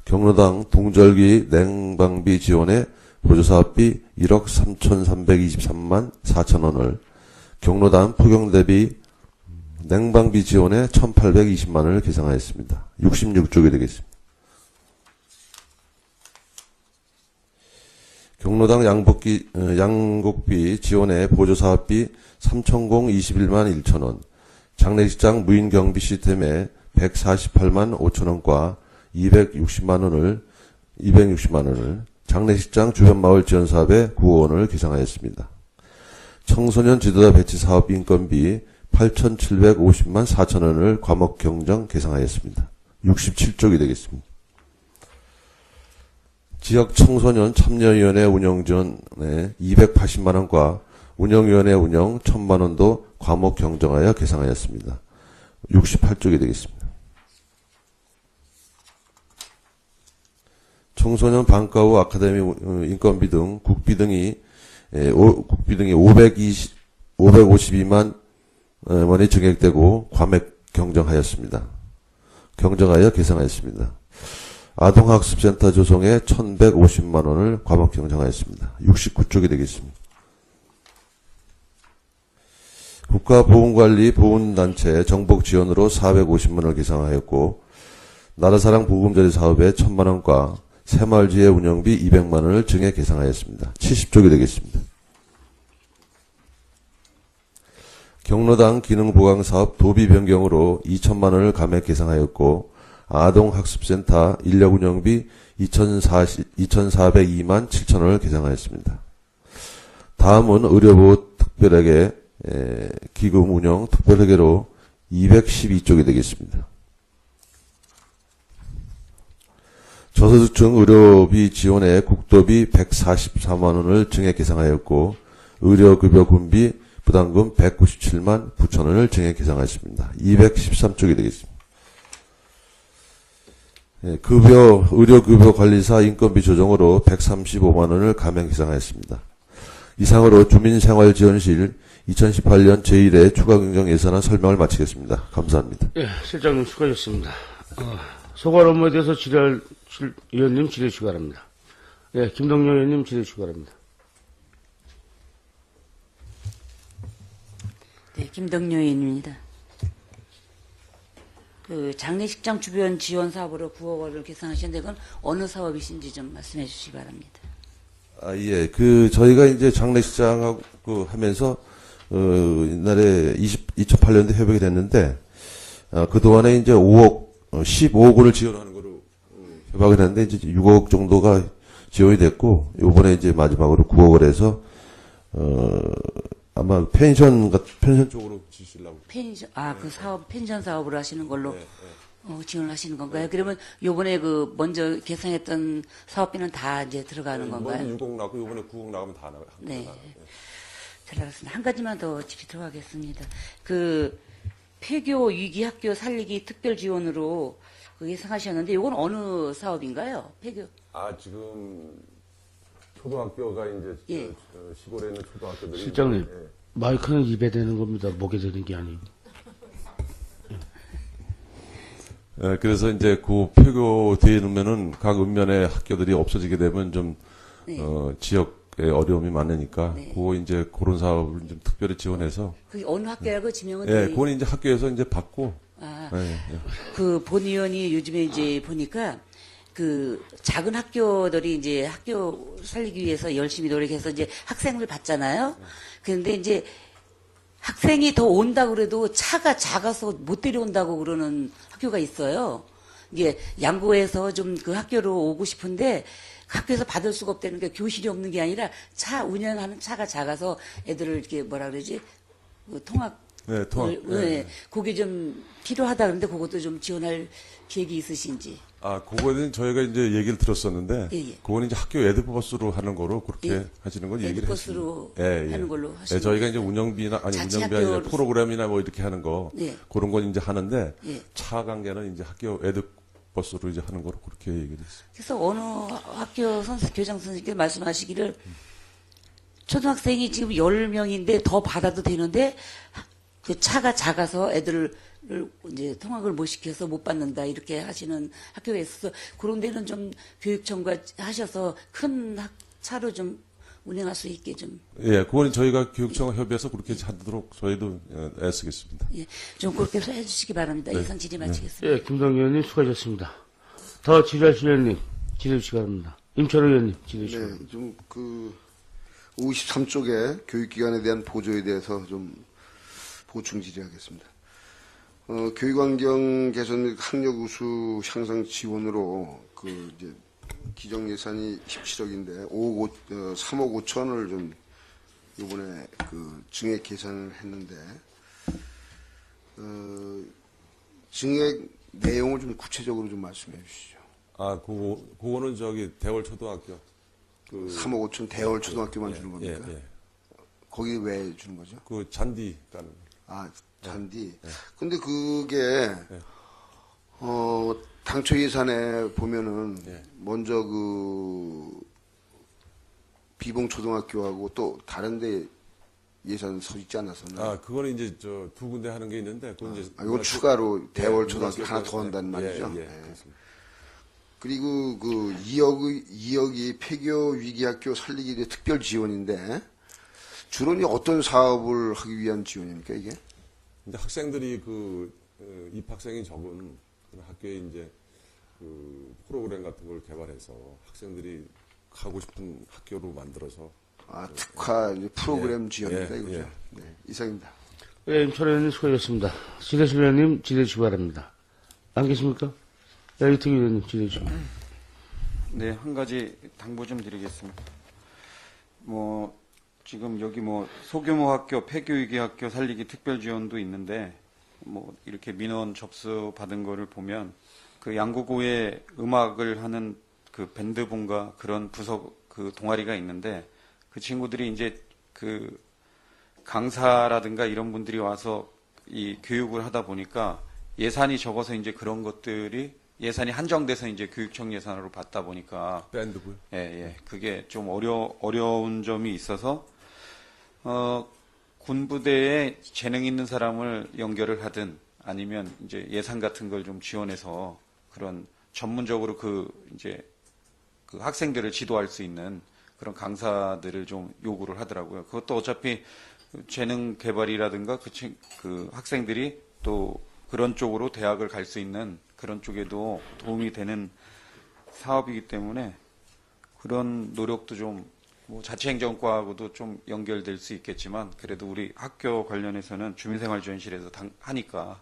경로당 동절기 냉방비 지원에 보조사업비 1억 3,323만 4천 원을, 경로당 폭염 대비 냉방비 지원에 1,820만 원을 계산하였습니다. 66쪽이 되겠습니다. 경로당 양곡비 지원에 보조사업비 3,021만 1천 원, 장례식장 무인경비 시스템에 148만 5천 원과 260만 원을 장례식장 주변마을 지원사업에 9억 원을 계산하였습니다. 청소년 지도자 배치 사업 인건비 8,750만 4천 원을 과목 경정 계산하였습니다. 67쪽이 되겠습니다. 지역 청소년 참여위원회 운영 지원에 280만 원과 운영위원회 운영 1,000만 원도 과목 경정하여 계산하였습니다. 68쪽이 되겠습니다. 청소년 방과 후 아카데미 인건비 등 국비 등이 552만 원이 증액되고 과목 경정하였습니다. 경정하여 계산하였습니다. 아동학습센터 조성에 1,150만 원을 과목 경정하였습니다. 69쪽이 되겠습니다. 국가보훈관리 보훈단체 정복 지원으로 450만 원을 계산하였고 나라사랑 보금자리 사업에 1,000만 원과 새마을지회 운영비 200만 원을 증액 계산하였습니다. 70쪽이 되겠습니다. 경로당 기능보강사업 도비 변경으로 2천만 원을 감액 계산하였고 아동학습센터 인력운영비 2,402만 7천 원을 계산하였습니다. 다음은 의료보호 특별회계 기금 운영 특별회계로 212쪽이 되겠습니다. 저소득층 의료비 지원에 국도비 144만 원을 증액 계산하였고 의료급여 군비 부담금 197만 9천 원을 증액 계산하였습니다. 213쪽이 되겠습니다. 의료급여 관리사 인건비 조정으로 135만 원을 감액 계산하였습니다. 이상으로 주민생활지원실 2018년 제1회 추가경정 예산안 설명을 마치겠습니다. 감사합니다. 예, 실장님 수고하셨습니다. 소관 업무에 대해서 의원님 질의 주시 바랍니다. 예, 김동영 의원님 질의 주시 바랍니다. 네, 김동료 의원입니다. 그 장례식장 주변 지원 사업으로 9억 원을 계산하셨는데 그건 어느 사업이신지 좀 말씀해 주시기 바랍니다. 예. 저희가 이제 장례식장하고 하면서, 옛날에 2008년도에 협약이 됐는데, 그동안에 이제 15억 원을 지원하는 거로 협약을 했는데, 이제 6억 정도가 지원이 됐고, 요번에 이제 마지막으로 9억을 해서, 아마 펜션 쪽으로 지시려고. 그 사업, 펜션 사업을 하시는 걸로 지원을 하시는 건가요? 그러면 요번에 먼저 계산했던 사업비는 다 이제 들어가는 건가요? 이번에 6억 나고, 요번에 9억 나가면 다 나가요. 네. 잘 알았습니다. 한 가지만 더 짚이 들어가겠습니다. 폐교 위기 학교 살리기 특별 지원으로 예상하셨는데, 이건 어느 사업인가요? 폐교. 지금, 초등학교가 이제, 예. 시골에 있는 초등학교들이. 실장님, 마이크는 입에 대는 겁니다. 목에 대는 게 아니고. 그래서 이제 폐교대에 놓으면은 각 읍면의 학교들이 없어지게 되면 좀, 네. 지역에 어려움이 많으니까, 네. 이제 그런 사업을 좀 특별히 지원해서. 그게 어느 학교라고 지명은 예, 그건 이제 학교에서 이제 받고. 본 의원이 요즘에 이제 보니까 작은 학교들이 이제 학교 살리기 위해서 열심히 노력해서 이제 학생을 받잖아요. 그런데 이제 학생이 더 온다고 그래도 차가 작아서 못 데려온다고 그러는 학교가 있어요. 이게 양구에서 좀 그 학교로 오고 싶은데 학교에서 받을 수가 없다는 게 교실이 없는 게 아니라 운영하는 차가 작아서 애들을 이렇게 뭐라 그러지? 통학. 네, 통학. 네. 그게 좀 필요하다 그런데 그것도 좀 지원할 계획이 있으신지. 그거에 대해서 저희가 이제 얘기를 들었었는데, 예. 그거는 이제 학교 애드버스로 하는 거로 그렇게 하시는 건 얘기를 했습니다. 애드버스로 예. 하는 걸로 하시는 저희가 거예요? 이제 운영비나, 자치 운영비 아니라 학교로서- 프로그램이나 뭐 이렇게 하는 거, 예. 그런 건 이제 하는데, 예. 차 관계는 이제 학교 애드버스로 이제 하는 거로 그렇게 얘기를 했습니다. 그래서 어느 학교 교장 선생님께서 말씀하시기를 초등학생이 지금 10명인데 더 받아도 되는데 그 차가 작아서 애들을 이제 통학을 못 시켜서 못 받는다 이렇게 하시는 학교가 있어서 그런 데는 좀 교육청과 하셔서 큰 차로 좀 운행할 수 있게 좀. 예, 그거는 저희가 교육청과 협의해서 그렇게 하도록 저희도 애쓰겠습니다. 예, 좀 그렇게 해주시기 바랍니다. 네. 예상 질의 마치겠습니다. 예, 김동영 의원님 수고하셨습니다. 더 질의하실 의원님 질의 주시 바랍니다. 임철호 의원님 질의 주시 바랍니다. 네, 좀 53쪽에 교육기관에 대한 보조에 대해서 좀 보충 질의하겠습니다. 교육환경 개선 및 학력 우수 향상 지원으로 이제 기정 예산이 17억인데 3억 5천을 좀 이번에 증액 계산을 했는데 증액 내용을 좀 구체적으로 좀 말씀해 주시죠. 그거는 대월 초등학교. 3억 5천 대월 초등학교만 주는 겁니까? 예. 거기 왜 주는 거죠? 잔디 까는. 잔디. 근데 그게, 당초 예산에 보면은, 먼저 비봉초등학교하고 또 다른데 예산 서 있지 않았었나요? 그거는 이제 두 군데 하는 게 있는데, 그건 이제. 이거 추가로 대월초등학교 하나 더 한다는 말이죠? 예, 그렇습니다. 그리고 2억이 폐교 위기학교 살리기 위해 특별 지원인데, 주로 이제 어떤 사업을 하기 위한 지원입니까, 이게? 이제 학생들이 입학생이 적은 그런 학교에 이제 프로그램 같은 걸 개발해서 학생들이 가고 싶은 학교로 만들어서. 특화 이제 프로그램 지원이다, 예, 이거죠. 예. 네, 이상입니다. 예, 임철호 의원님 수고하셨습니다. 질의실 의원님 질의 주시 바랍니다. 안 계십니까? 이태규 의원님 질의 주시 바랍니다. 네, 한 가지 당부 좀 드리겠습니다. 지금 여기 소규모 학교, 폐교위기 학교 살리기 특별 지원도 있는데, 이렇게 민원 접수 받은 거를 보면, 양구구에 음악을 하는 밴드본가 그런 부서 동아리가 있는데, 그 친구들이 이제 강사라든가 이런 분들이 와서 이 교육을 하다 보니까 예산이 적어서 이제 그런 것들이 예산이 한정돼서 이제 교육청 예산으로 받다 보니까 밴드고요. 예. 그게 좀 어려운 점이 있어서 군부대에 재능 있는 사람을 연결을 하든 아니면 이제 예산 같은 걸 좀 지원해서 그런 전문적으로 이제 그 학생들을 지도할 수 있는 그런 강사들을 좀 요구를 하더라고요. 그것도 어차피 재능 개발이라든가 그 학생들이 또 그런 쪽으로 대학을 갈 수 있는 그런 쪽에도 도움이 되는 사업이기 때문에 그런 노력도 좀 뭐 자치행정과하고도 좀 연결될 수 있겠지만 그래도 우리 학교 관련해서는 주민생활지원실에서 하니까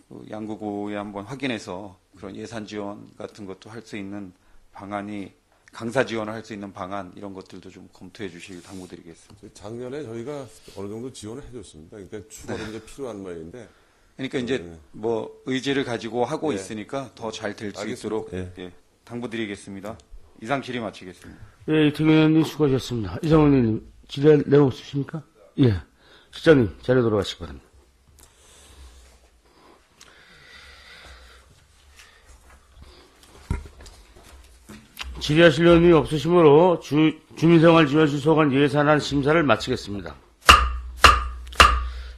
그 양구고에 한번 확인해서 그런 예산 지원 같은 것도 할 수 있는 방안이 강사 지원을 할 수 있는 방안 이런 것들도 좀 검토해 주시길 당부드리겠습니다. 작년에 저희가 어느 정도 지원을 해줬습니다. 그러니까 추가로 이제 필요한 모양인데. 그러니까 이제 뭐 의지를 가지고 하고 네. 있으니까 더 잘 될 수 알겠습니다. 있도록 예. 예, 당부드리겠습니다. 이상 질의 마치겠습니다. 예, 이태균 의원님 수고하셨습니다. 이상원 의원님, 질의 내용 없으십니까? 예. 실장님, 자리에 돌아가시기 바랍니다. 질의하실 의원이 없으시므로 주민생활지원실 소관 예산안 심사를 마치겠습니다.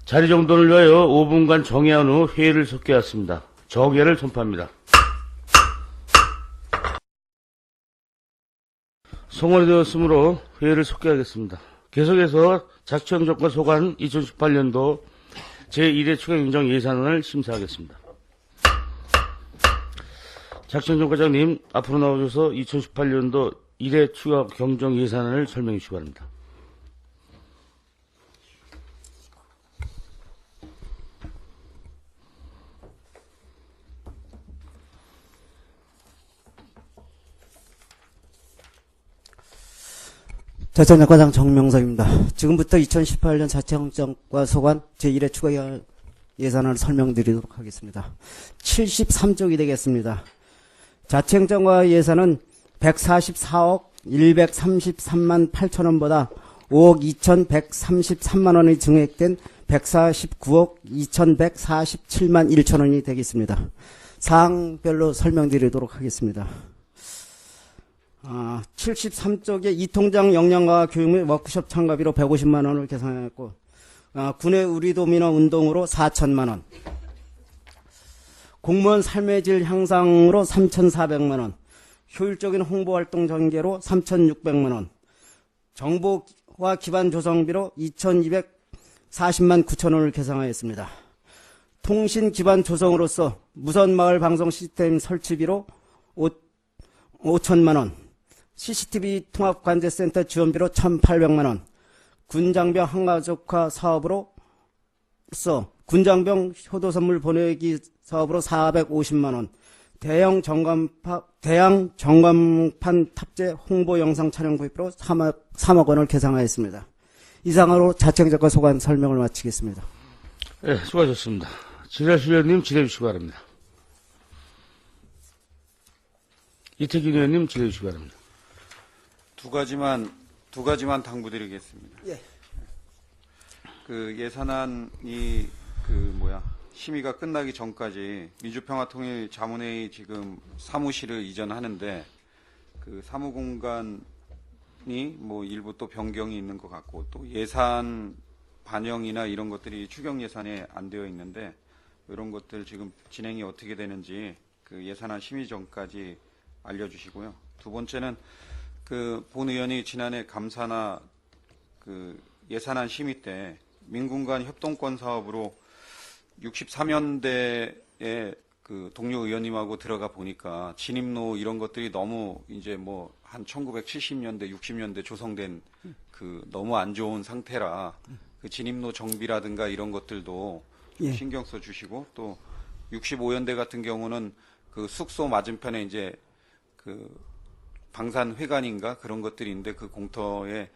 자리 정돈을 위하여 5분간 정회한 후 회의를 속개하였습니다. 정회를 선포합니다. 송원이 되었으므로 회의를 속개하겠습니다. 계속해서 자치행정과 소관 2018년도 제1회 추경인정 예산안을 심사하겠습니다. 자치행정과장님 앞으로 나오셔서 2018년도 1회 추가 경정 예산안을 설명해 주시기 바랍니다. 자치행정과장 정명석입니다. 지금부터 2018년 자치행정과 소관 제1회 추가 예산안을 설명드리도록 하겠습니다. 73쪽이 되겠습니다. 자치행정과 예산은 144억 133만 8천원보다 5억 2133만원이 증액된 149억 2147만 1천원이 되겠습니다. 사항별로 설명드리도록 하겠습니다. 73쪽에 이통장 역량과 교육 및 워크숍 참가비로 150만원을 계산했고 군의 우리도민어 운동으로 4천만원, 공무원 삶의 질 향상으로 3,400만원, 효율적인 홍보활동 전개로 3,600만원, 정보화 기반 조성비로 2,240만 9천원을 계상하였습니다. 통신 기반 조성으로서 무선마을 방송 시스템 설치비로 5천만원, CCTV 통합관제센터 지원비로 1,800만원, 군장병 한가족화 사업으로서 군장병 효도선물 보내기 사업으로 450만원, 대형 전광판 탑재 홍보 영상 촬영 구입비로 3억 원을 계상하였습니다. 이상으로 자치행정과 소관 설명을 마치겠습니다. 네, 수고하셨습니다. 질의하실 의원님 질의해 주시기 바랍니다. 이태균 의원님 질의해 주시기 바랍니다. 두 가지만 당부드리겠습니다. 예. 그 예산안이 심의가 끝나기 전까지 민주평화통일자문회의 지금 사무실을 이전하는데 그 사무공간이 뭐 일부 또 변경이 있는 것 같고 또 예산 반영이나 이런 것들이 추경 예산에 안 되어 있는데 이런 것들 지금 진행이 어떻게 되는지 그 예산안 심의 전까지 알려주시고요. 두 번째는 그 본 의원이 지난해 감사나 그 예산안 심의 때 민군간 협동권 사업으로 63년대에 그 동료 의원님하고 들어가 보니까 진입로 이런 것들이 너무 이제 뭐 한 1970년대, 60년대 조성된 그 너무 안 좋은 상태라 그 진입로 정비라든가 이런 것들도 좀 예. 신경 써 주시고 또 65년대 같은 경우는 그 숙소 맞은편에 이제 그 방산회관인가 그런 것들이 있는데 그 공터에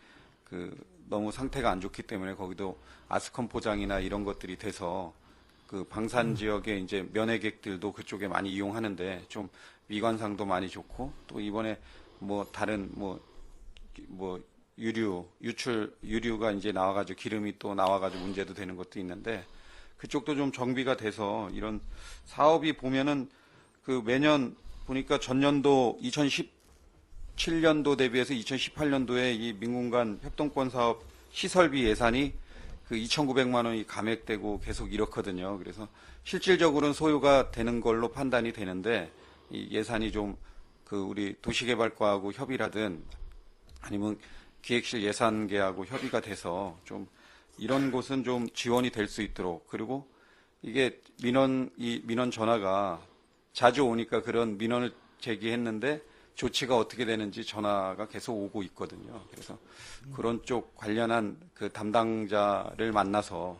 그 너무 상태가 안 좋기 때문에 거기도 아스콘 포장이나 이런 것들이 돼서 그 방산 지역에 이제 면회객들도 그쪽에 많이 이용하는데 좀 미관상도 많이 좋고 또 이번에 뭐 다른 뭐 유류가 이제 나와가지고 기름이 또 나와가지고 문제도 되는 것도 있는데 그쪽도 좀 정비가 돼서 이런 사업이 보면은 그 매년 보니까 전년도 2017년도 대비해서 2018년도에 이 민군간 협동권 사업 시설비 예산이 그 2,900만 원이 감액되고 계속 이렇거든요. 그래서 실질적으로는 소요가 되는 걸로 판단이 되는데 이 예산이 좀 그 우리 도시개발과하고 협의라든 아니면 기획실 예산계하고 협의가 돼서 좀 이런 곳은 좀 지원이 될 수 있도록, 그리고 이게 민원 전화가 자주 오니까 그런 민원을 제기했는데 조치가 어떻게 되는지 전화가 계속 오고 있거든요. 그래서 그런 쪽 관련한 그 담당자를 만나서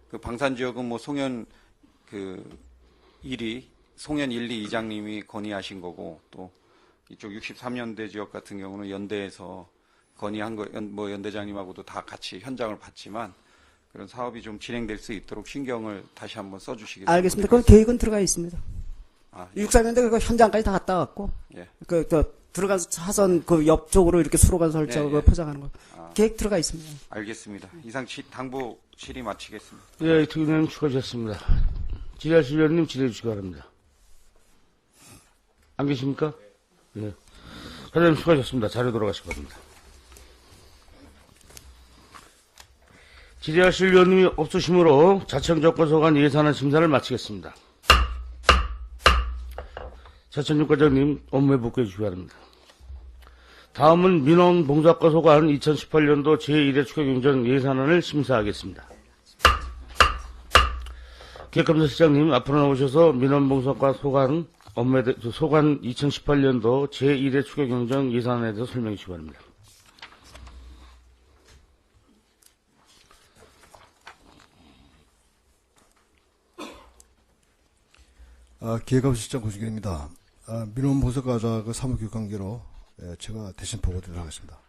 그 방산 지역은 뭐 송현 1, 2 이장님이 건의하신 거고, 또 이쪽 63년대 지역 같은 경우는 연대에서 건의한 거, 뭐 연대장님하고도 다 같이 현장을 봤지만 그런 사업이 좀 진행될 수 있도록 신경을 다시 한번 써주시겠습니다. 알겠습니다. 그 계획은 들어가 있습니다. 아, 63년대 그 현장까지 다 갔다 왔고, 예. 들어간 사선 그 옆쪽으로 이렇게 수로관 설치하고 예, 예. 포장하는 거 계획 들어가 있습니다. 알겠습니다. 이상 당부실의 마치겠습니다. 예, 이태균 의원님 수고하셨습니다. 지리하실 의원님 질의해 주시기 바랍니다. 안 계십니까? 예. 과장님 수고하셨습니다. 자료 돌아가시기 바랍니다. 질의하실 의원님이 없으시므로 자천조건소관 예산안 심사를 마치겠습니다. 자천육 과장님 업무에 복귀해 주시기 바랍니다. 다음은 민원봉사과 소관 2018년도 제1회 추가경정 예산안을 심사하겠습니다. 기획감사실장님 앞으로 나오셔서 민원봉사과 소관 소관 2018년도 제1회 추가경정 예산안에 대해서 설명해 주시기 바랍니다. 기획감사실장 고승길입니다. 민원봉사과자 그 사무교육 관계로 제가 대신 보고드리도록 하겠습니다.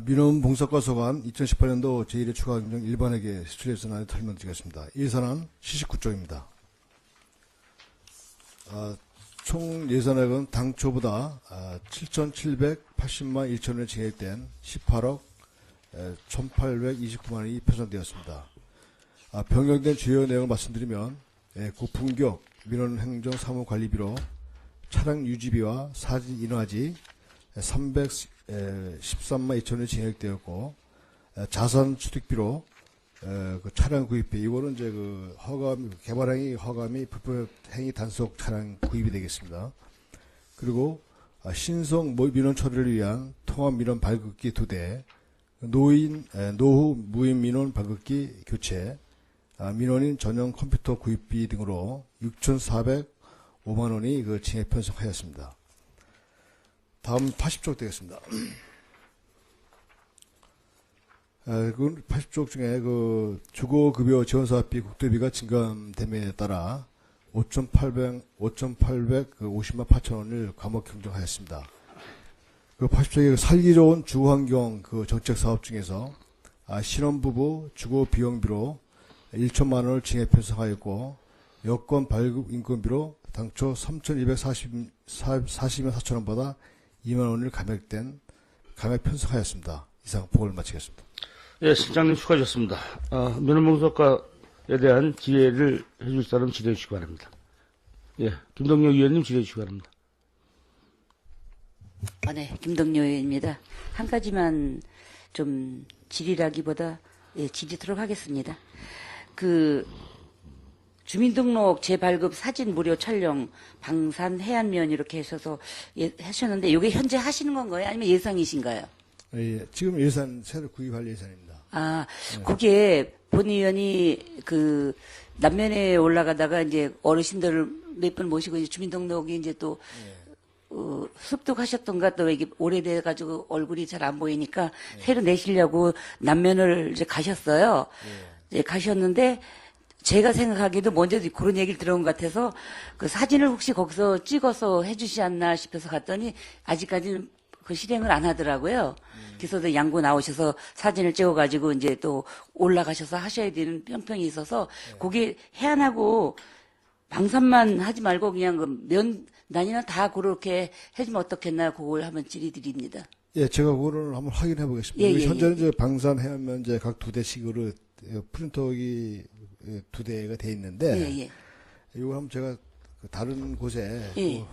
민원봉사과 소관 2018년도 제1회 추가경정 일반회계 수출 예산안을 설명드리겠습니다. 예산안 79조입니다. 총 예산액은 당초보다 7,780만 1천원에 증액된 18억 1,829만 원이 편성되었습니다. 변경된 주요 내용을 말씀드리면 고품격 민원행정사무관리비로 차량 유지비와 사진 인화지 313만 2천원이 증액되었고, 자산 취득비로 그 차량 구입비, 이거는 이제 그 개발행위 허가미 불법 행위 단속 차량 구입이 되겠습니다. 그리고 신속 민원 처리를 위한 통합 민원 발급기 2대, 노후 무인 민원 발급기 교체, 민원인 전용 컴퓨터 구입비 등으로 6,405만 원이 그 증액 편성하였습니다. 다음 80조 되겠습니다. 그 80조 중에 그 주거급여 지원사업비 국도비가 증감됨에 따라 5,850만 8천 원을 감액 경정하였습니다. 그 80조의 살기 좋은 주거환경 그 정책 사업 중에서 신혼부부 주거 비용비로 1천만 원을 증액 편성하였고, 여권 발급 인건비로 당초 3,240만 4천 원보다 2만 원을 감액 편성하였습니다. 이상 보고를 마치겠습니다. 예, 실장님 수고하셨습니다. 민원봉사과에 대한 질의를 해줄 사람 질의해 주시기 바랍니다. 예, 김동료 의원님 질의해 주시기 바랍니다. 네, 김동료 의원입니다. 한 가지만 좀 질의라기보다 질의토록 하겠습니다. 그 주민등록 재발급 사진 무료 촬영 방산 해안면 이렇게 하셔서 하셨는데 이게 현재 하시는 건가요? 아니면 예상이신가요? 예, 지금 예산 새로 구입할 예산입니다. 네. 거기에 본 의원이 그 남면에 올라가다가 이제 어르신들을 몇 분 모시고 이제 주민등록이 이제 또 습득하셨던가 또 이게 오래돼가지고 얼굴이 잘 안 보이니까 새로 내시려고 남면을 이제 가셨어요. 이제 가셨는데 제가 생각하기에도 먼저 그런 얘기를 들어온 것 같아서 그 사진을 혹시 거기서 찍어서 해주시 않나 싶어서 갔더니 아직까지는 그 실행을 안 하더라고요. 그래서 양고 나오셔서 사진을 찍어가지고 이제 또 올라가셔서 하셔야 되는 편평이 있어서 거기 해안하고 방산만 하지 말고 그냥 그 면단이나 다 그렇게 해주면 어떻겠나 그걸 한번 질의드립니다. 예, 제가 그거를 한번 확인해 보겠습니다. 현재는 이제 방산 해안면 이제 각 2대씩으로 프린터기 2대가 돼 있는데, 이거 한번 제가 그 다른 곳에 예.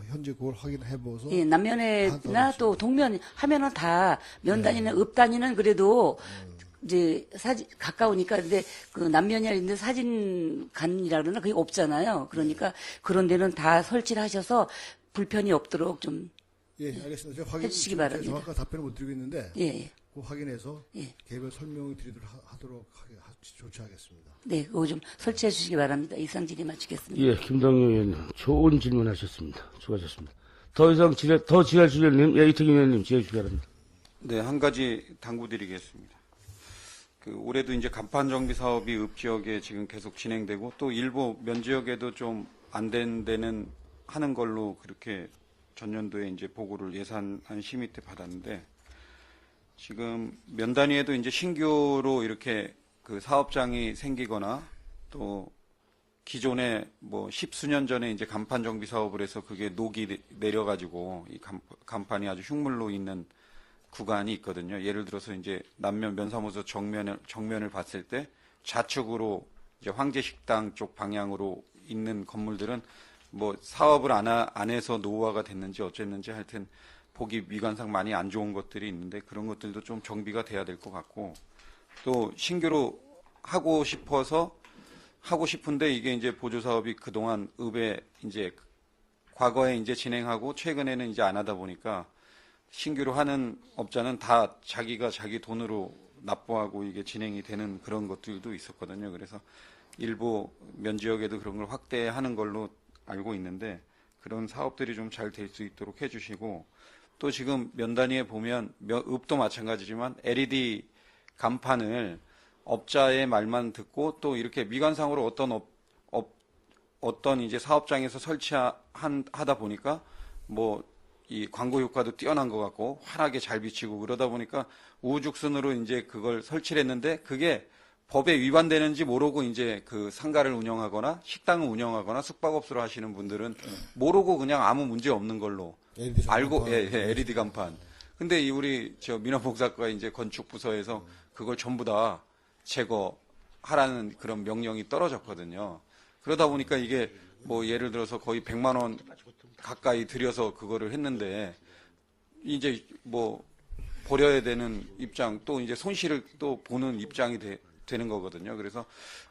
현재 그걸 확인해보서 예, 남면회나 또 동면 하면은 다 면단위는 읍단위는 그래도 이제 가까우니까 근데 그 남면이라 있는데 사진관이라 그러나 그게 없잖아요. 그러니까 그런 데는 다 설치를 하셔서 불편이 없도록 좀 예, 알겠습니다. 제가 해주시기 바랍니다. 정확한 답변을 못 드리고 있는데 예. 그 확인해서 예. 개별 설명을 드리도록 하도록 조치하겠습니다. 네, 그거 좀 설치해 주시기 바랍니다. 이상 질의 마치겠습니다. 예, 김동영 의원님 좋은 질문하셨습니다. 수고하셨습니다. 더 이상 더 지할 주의원님, 예, 이태균 의원님 지해 주시기 바랍니다. 네, 한 가지 당부드리겠습니다. 그 올해도 이제 간판 정비 사업이 읍 지역에 지금 계속 진행되고 또 일부 면 지역에도 좀 안 된 데는 하는 걸로 그렇게 전년도에 이제 보고를 예산안 심의 때 받았는데 지금 면 단위에도 이제 신규로 이렇게 그 사업장이 생기거나 또 기존에 뭐 십수년 전에 이제 간판 정비 사업을 해서 그게 녹이 내려가지고 이 간판이 아주 흉물로 있는 구간이 있거든요. 예를 들어서 이제 남면 면사무소 정면을 봤을 때 좌측으로 이제 황제식당 쪽 방향으로 있는 건물들은 뭐 사업을 안 해서 노후화가 됐는지 어쨌는지 하여튼 보기 미관상 많이 안 좋은 것들이 있는데 그런 것들도 좀 정비가 돼야 될 것 같고 또 신규로 하고 싶은데 이게 이제 보조 사업이 그동안 읍에 이제 과거에 이제 진행하고 최근에는 이제 안 하다 보니까 신규로 하는 업자는 다 자기가 자기 돈으로 납부하고 이게 진행이 되는 그런 것들도 있었거든요. 그래서 일부 면 지역에도 그런 걸 확대하는 걸로 알고 있는데 그런 사업들이 좀 잘 될 수 있도록 해주시고 또 지금 면 단위에 보면 읍도 마찬가지지만 LED 간판을 업자의 말만 듣고 또 이렇게 미관상으로 어떤 이제 사업장에서 설치하다 보니까 뭐 이 광고 효과도 뛰어난 것 같고 환하게 잘 비치고 그러다 보니까 우후죽순으로 이제 그걸 설치를 했는데 그게 법에 위반되는지 모르고 이제 그 상가를 운영하거나 식당을 운영하거나 숙박업소를 하시는 분들은 모르고 그냥 아무 문제 없는 걸로 알고 LED 간판. 근데 우리 민원봉사과 이제 건축부서에서 그걸 전부 다 제거하라는 그런 명령이 떨어졌거든요. 그러다 보니까 이게 뭐 예를 들어서 거의 100만 원 가까이 들여서 그거를 했는데 이제 뭐 버려야 되는 입장 또 이제 손실을 또 보는 입장이 되는 거거든요. 그래서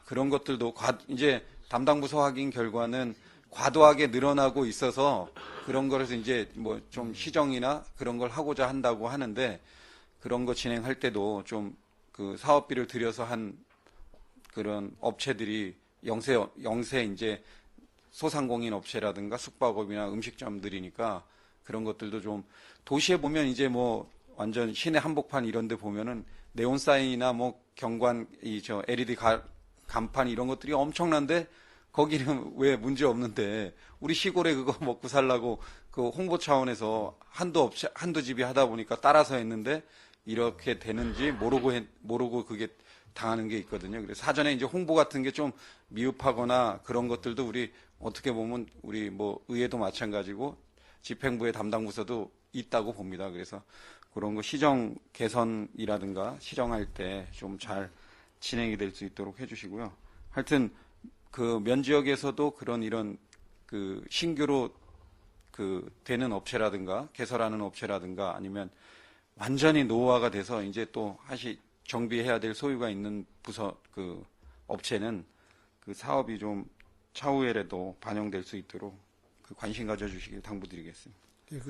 그런 것들도 이제 담당 부서 확인 결과는 과도하게 늘어나고 있어서 그런 거에서 이제 뭐 좀 시정이나 그런 걸 하고자 한다고 하는데 그런 거 진행할 때도 좀 그 사업비를 들여서 한 그런 업체들이 영세 이제 소상공인 업체라든가 숙박업이나 음식점들이니까 그런 것들도 좀 도시에 보면 이제 뭐 완전 시내 한복판 이런 데 보면은 네온 사인이나 뭐 경관 LED 간판 이런 것들이 엄청난데 거기는 왜 문제 없는데 우리 시골에 그거 먹고 살라고 그 홍보 차원에서 한두 집이 하다 보니까 따라서 했는데 이렇게 되는지 모르고 그게 당하는 게 있거든요. 그래서 사전에 이제 홍보 같은 게 좀 미흡하거나 그런 것들도 우리 어떻게 보면 우리 뭐 의회도 마찬가지고 집행부의 담당 부서도 있다고 봅니다. 그래서 그런 거 시정 개선이라든가 시정할 때 좀 잘 진행이 될 수 있도록 해주시고요. 하여튼 그 면 지역에서도 이런 그 신규로 그 되는 업체라든가 개설하는 업체라든가 아니면 완전히 노후화가 돼서 이제 또 정비해야 될 소유가 있는 부서 그 업체는 그 사업이 좀 차후에라도 반영될 수 있도록 그 관심 가져주시길 당부드리겠습니다.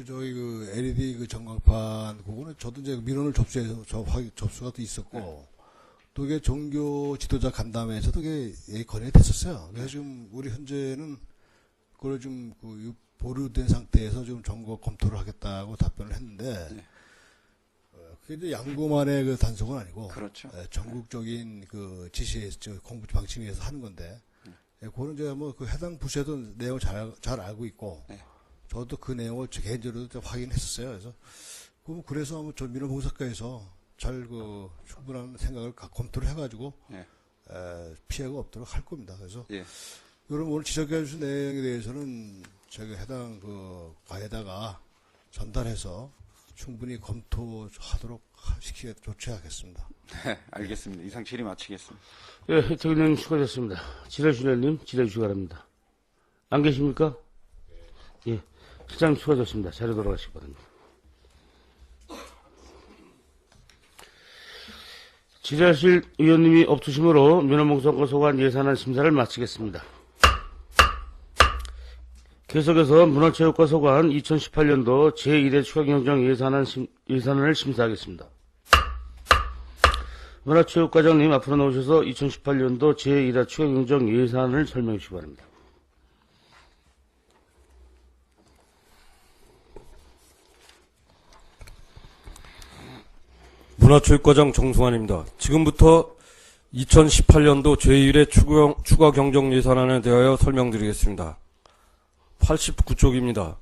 저희 LED 그 전광판 그거는 저도 이제 민원을 접수해서 접수가 또 있었고 또 이게 종교 지도자 간담회에서도 이게 건의가 됐었어요. 그래서 지금 우리 현재는 그걸 좀 보류된 상태에서 좀 점거 검토를 하겠다고 답변을 했는데 네. 그게 이제 양구만의 그 단속은 아니고 그렇죠. 전국적인 그 지시에서 공부 방침위에서 하는 건데 그거는 제가 뭐 그 해당 부서에도 내용을 잘 알고 있고 네. 저도 그 내용을 개인적으로 확인했었어요. 그래서 한번 저 민원봉사과에서 잘 충분한 생각을 검토를 해가지고 네. 피해가 없도록 할 겁니다. 그래서 예. 여러분 오늘 지적해 주신 내용에 대해서는 제가 해당 그 과에다가 전달해서 충분히 검토하도록 조치하겠습니다. 네, 알겠습니다. 이상 질의 마치겠습니다. 예, 이태균 의원님 수고하셨습니다. 지뢰주련님 질의해 주시기 바랍니다. 안 계십니까? 예. 실장님 수고하셨습니다. 자료 돌아가시기 바랍니다. 질의하실 의원님이 없으시므로 민원봉선과 소관 예산안 심사를 마치겠습니다. 계속해서 문화체육과 소관 2018년도 제1회 추가경정 예산안을 심사하겠습니다. 문화체육과장님 앞으로 나오셔서 2018년도 제1회 추가경정 예산을 설명해 주시기 바랍니다. 문화체육과장 정승환입니다. 지금부터 2018년도 제1회 추가 경정 예산안에 대하여 설명드리겠습니다. 89쪽입니다.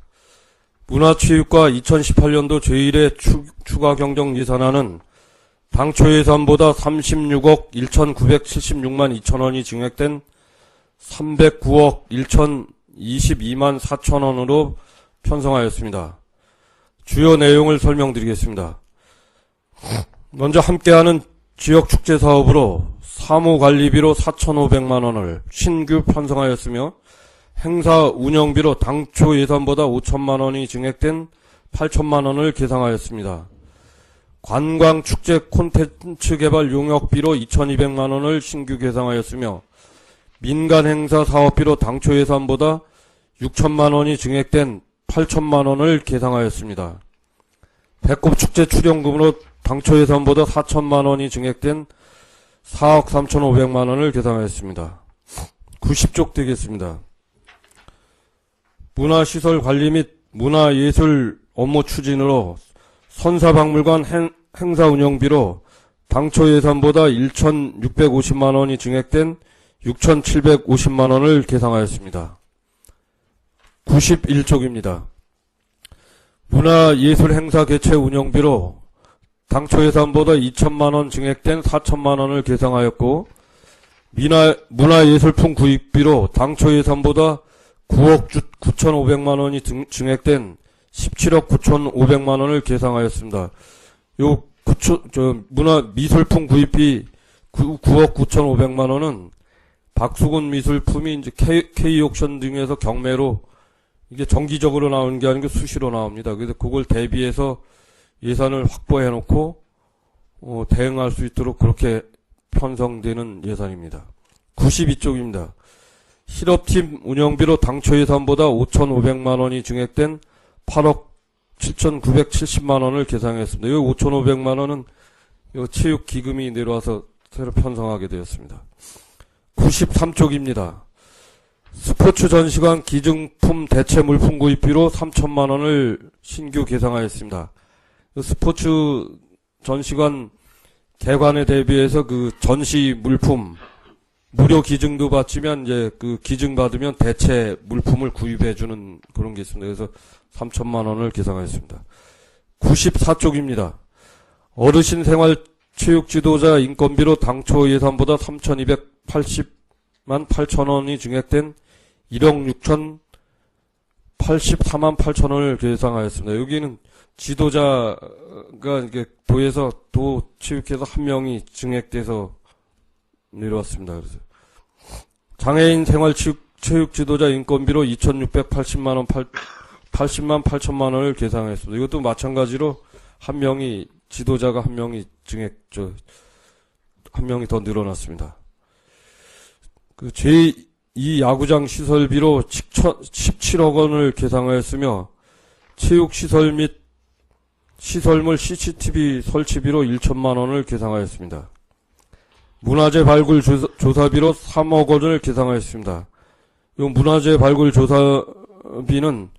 문화체육과 2018년도 제1회 추가 경정 예산안은 당초 예산보다 36억 1,976만 2천원이 증액된 309억 1,022만 4천원으로 편성하였습니다. 주요 내용을 설명드리겠습니다. 먼저 함께하는 지역축제 사업으로 사무관리비로 4,500만원을 신규 편성하였으며 행사 운영비로 당초 예산보다 5천만원이 증액된 8천만원을 계상하였습니다. 관광축제 콘텐츠 개발 용역비로 2,200만원을 신규 계상하였으며 민간행사 사업비로 당초 예산보다 6천만원이 증액된 8천만원을 계상하였습니다. 배꼽축제 출연금으로 당초 예산보다 4천만원이 증액된 4억 3,500만원을 계상하였습니다. 90쪽 되겠습니다. 문화시설 관리 및 문화예술 업무 추진으로 선사박물관 행사 운영비로 당초 예산보다 1,650만원이 증액된 6,750만원을 계상하였습니다. 91쪽입니다. 문화예술 행사 개최 운영비로 당초 예산보다 2천만원 증액된 4천만원을 계상하였고 문화예술품 구입비로 당초 예산보다 9억 9,500만원이 증액된 17억 9,500만원을 계상하였습니다. 문화미술품 구입비 9억 9,500만원은 박수근 미술품이 이제 K옥션 등에서 경매로 이게 정기적으로 나오는 게 아니고 수시로 나옵니다. 그래서 그걸 대비해서 예산을 확보해 놓고 대응할 수 있도록 그렇게 편성되는 예산입니다. 92쪽입니다. 실업팀 운영비로 당초 예산보다 5,500만원이 증액된 8억 7,970만원을 계상했습니다. 이 5,500만원은 체육기금이 내려와서 새로 편성하게 되었습니다. 93쪽입니다. 스포츠 전시관 기증품 대체 물품 구입비로 3천만원을 신규 계상하였습니다. 스포츠 전시관 개관에 대비해서 그 전시 물품 무료 기증도 받지만 이제 그 기증 받으면 대체 물품을 구입해주는 그런 게 있습니다. 그래서 3천만원을 계상하였습니다. 94쪽입니다. 어르신 생활 체육 지도자 인건비로 당초 예산보다 3,280만 8천원이 증액된 1억 6,084만 8천원을 계상하였습니다. 여기는 지도자가 이게 도에서 체육회에서 한 명이 증액돼서 내려왔습니다. 그래서 장애인 생활 체육 지도자 인건비로 2,680만원 80만 8천만원을 계상했습니다. 이것도 마찬가지로 지도자가 한 명이 한 명이 더 늘어났습니다. 그 제2 야구장 시설비로 17억 원을 계상하였으며 체육시설 및 시설물 CCTV 설치비로 1천만 원을 계상하였습니다. 문화재 발굴 조사비로 3억 원을 계상하였습니다. 이 문화재 발굴 조사비는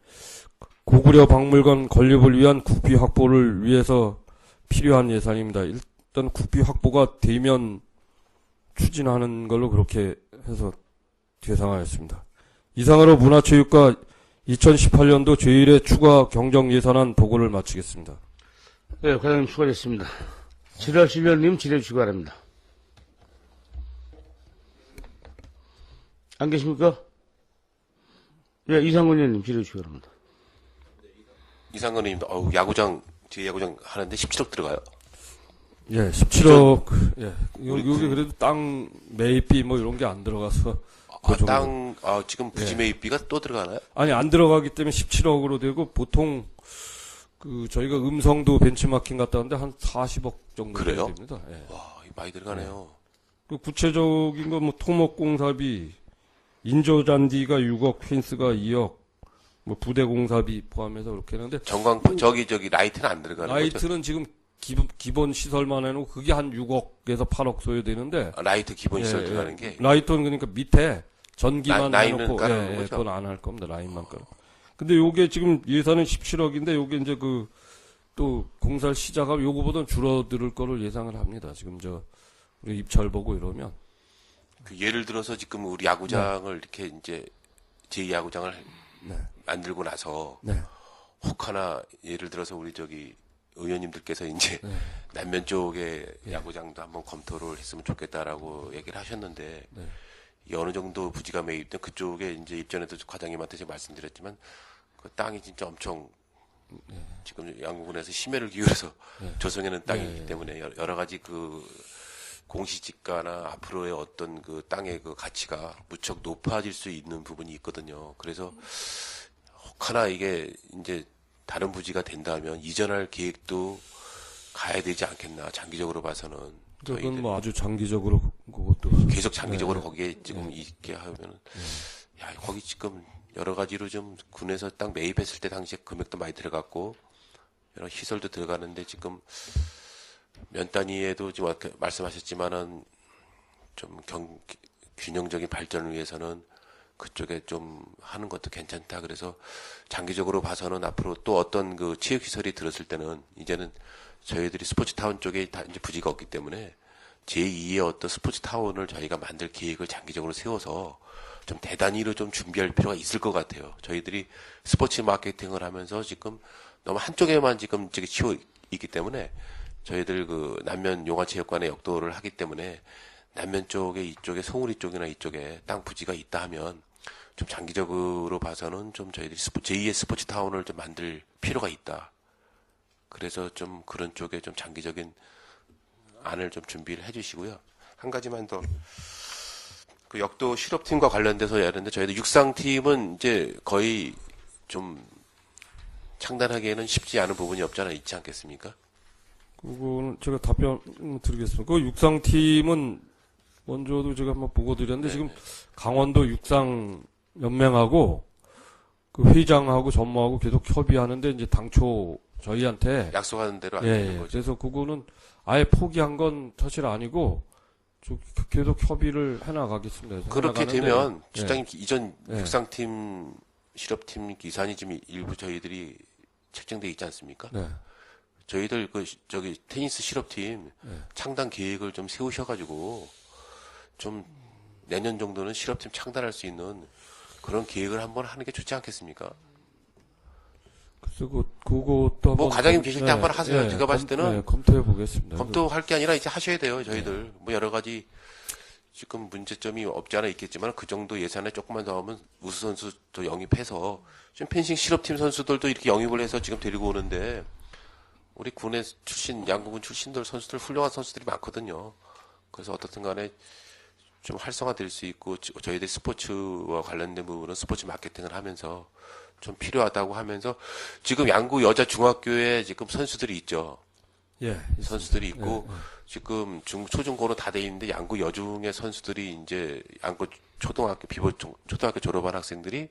고구려 박물관 건립을 위한 국비 확보를 위해서 필요한 예산입니다. 일단 국비 확보가 되면 추진하는 걸로 그렇게 해서 계상하였습니다. 이상으로 문화체육과 2018년도 제1회 추가 경정 예산안 보고를 마치겠습니다. 네, 과장님 수고하셨습니다. 질의하실 의원님 질의해 주시기 바랍니다. 안 계십니까? 예, 이상근 의원님 질의해 주시기 바랍니다. 이상근 의원님도 야구장 뒤에 야구장 하는데 17억 들어가요? 예, 17억. 예, 여기 그래도 땅 매입비 뭐 이런 게 안 들어가서. 그 정도. 지금 부지 매입비가 또 들어가나요? 아니, 안 들어가기 때문에 17억으로 되고, 보통, 저희가 음성도 벤치마킹 갔다 왔는데 한 40억 정도 그래요? 됩니다. 예. 와, 많이 들어가네요. 그 구체적인 건 뭐 토목공사비, 인조잔디가 6억, 펜스가 2억, 뭐 부대공사비 포함해서 그렇게 했는데. 전광판, 저기, 라이트는 안 들어가는 거죠? 라이트는 지금 기본 시설만 해놓고 그게 한 6억에서 8억 소요되는데. 라이트 기본 시설 들어가는 게? 라이트는 그러니까 밑에 전기만 라인은 해놓고, 깔아놓은 거죠? 그건 안 할 겁니다. 라인만 깔아. 근데 요게 지금 예산은 17억인데 요게 이제 또 공사를 시작하면 요거보다는 줄어들 거를 예상을 합니다. 지금 우리 입찰 보고 이러면. 예를 들어서 지금 우리 야구장을 이렇게 이제 제2야구장을 만들고 나서 혹하나 예를 들어서 우리 의원님들께서 이제 남면 쪽에 야구장도 한번 검토를 했으면 좋겠다라고 얘기를 하셨는데 어느 정도 부지가 매입된 그쪽에 이제 입전에도 과장님한테 제가 말씀드렸지만 그 땅이 진짜 엄청 지금 양구군에서 심혈을 기울여서 조성해놓은 땅이기 때문에 여러 가지 공시지가나 앞으로의 어떤 땅의 가치가 무척 높아질 수 있는 부분이 있거든요. 그래서 혹하나 이게 이제 다른 부지가 된다면 이전할 계획도 가야 되지 않겠나. 장기적으로 봐서는. 그건 뭐 아주 장기적으로 그것도 계속 장기적으로 거기에 지금 있게 하면은 야, 거기 지금 여러 가지로 좀 군에서 땅 매입했을 때 당시에 금액도 많이 들어갔고 여러 시설도 들어가는데 지금 면 단위에도 지금 아까 말씀하셨지만은 좀 균형적인 발전을 위해서는 그쪽에 좀 하는 것도 괜찮다. 그래서 장기적으로 봐서는 앞으로 또 어떤 체육시설이 들었을 때는 이제는 저희들이 스포츠타운 쪽에 다 이제 부지가 없기 때문에 제2의 어떤 스포츠타운을 저희가 만들 계획을 장기적으로 세워서 좀 대단위로 좀 준비할 필요가 있을 것 같아요. 저희들이 스포츠 마케팅을 하면서 지금 너무 한쪽에만 지금 치워 있기 때문에 저희들 남면 용화체육관에 역도를 하기 때문에 남면 쪽에 이쪽에 송우리 쪽이나 이쪽에 땅 부지가 있다 하면 좀 장기적으로 봐서는 좀 저희들이 제2의 스포츠 타운을 좀 만들 필요가 있다. 그래서 좀 그런 쪽에 좀 장기적인 안을 좀 준비를 해주시고요. 한 가지만 더. 역도 실업팀과 관련돼서 하는데 저희들 육상팀은 이제 거의 좀 창단하기에는 쉽지 않은 부분이 없잖아 있지 않겠습니까? 그거는 제가 답변 드리겠습니다. 그 육상팀은 먼저도 제가 한번 보고 드렸는데 지금 강원도 육상연맹하고 그 회장하고 전무하고 계속 협의하는데 이제 당초 저희한테 약속하는 대로 안 되는 거죠. 그래서 그거는 아예 포기한 건 사실 아니고 계속 협의를 해나가겠습니다. 그렇게 되면 실장님 이전 육상팀 실업팀 기산이 지금 일부 저희들이 책정돼 있지 않습니까? 저희들 테니스 실업팀 창단 계획을 좀 세우셔가지고 좀 내년 정도는 실업팀 창단할 수 있는 그런 계획을 한번 하는 게 좋지 않겠습니까? 글쎄, 그것도 뭐 과장님 계실 때 한번 하세요. 제가 봤을 때는 검토해 보겠습니다. 검토할 게 아니라 이제 하셔야 돼요. 저희들 뭐 여러 가지 지금 문제점이 없지 않아 있겠지만 그 정도 예산에 조금만 더 하면 우수 선수 또 영입해서 좀 펜싱 실업팀 선수들도 이렇게 영입을 해서 지금 데리고 오는데 우리 군의 양궁군 출신들 선수들 훌륭한 선수들이 많거든요. 그래서 어떻든 간에 좀 활성화될 수 있고 저희들 스포츠와 관련된 부분은 스포츠 마케팅을 하면서 좀 필요하다고 하면서 지금 양구 여자 중학교에 지금 선수들이 있죠. 선수들이 있고 지금 초중고로 다 돼 있는데 양구 여중의 선수들이 이제 양구 초등학교 초등학교 졸업한 학생들이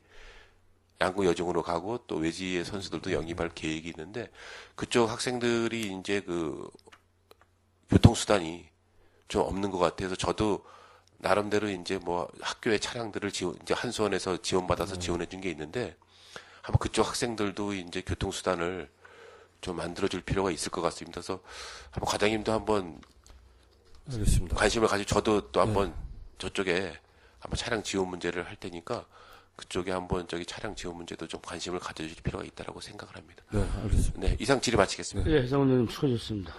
양구 여중으로 가고 또 외지의 선수들도 영입할 계획이 있는데 그쪽 학생들이 이제 교통수단이 좀 없는 것 같아서 저도 나름대로 이제 뭐 학교의 차량들을 이제 한수원에서 지원받아서 지원해 준 게 있는데 한번 그쪽 학생들도 이제 교통수단을 좀 만들어줄 필요가 있을 것 같습니다. 그래서 한번 과장님도 한번 알겠습니다. 관심을 가지고 저도 또 한번 저쪽에 한번 차량 지원 문제를 할 테니까 그쪽에 한번 차량 지원 문제도 좀 관심을 가져주실 필요가 있다라고 생각을 합니다. 네, 알겠습니다. 네, 이상 질의 마치겠습니다. 예, 해상 의원님 수고하셨습니다.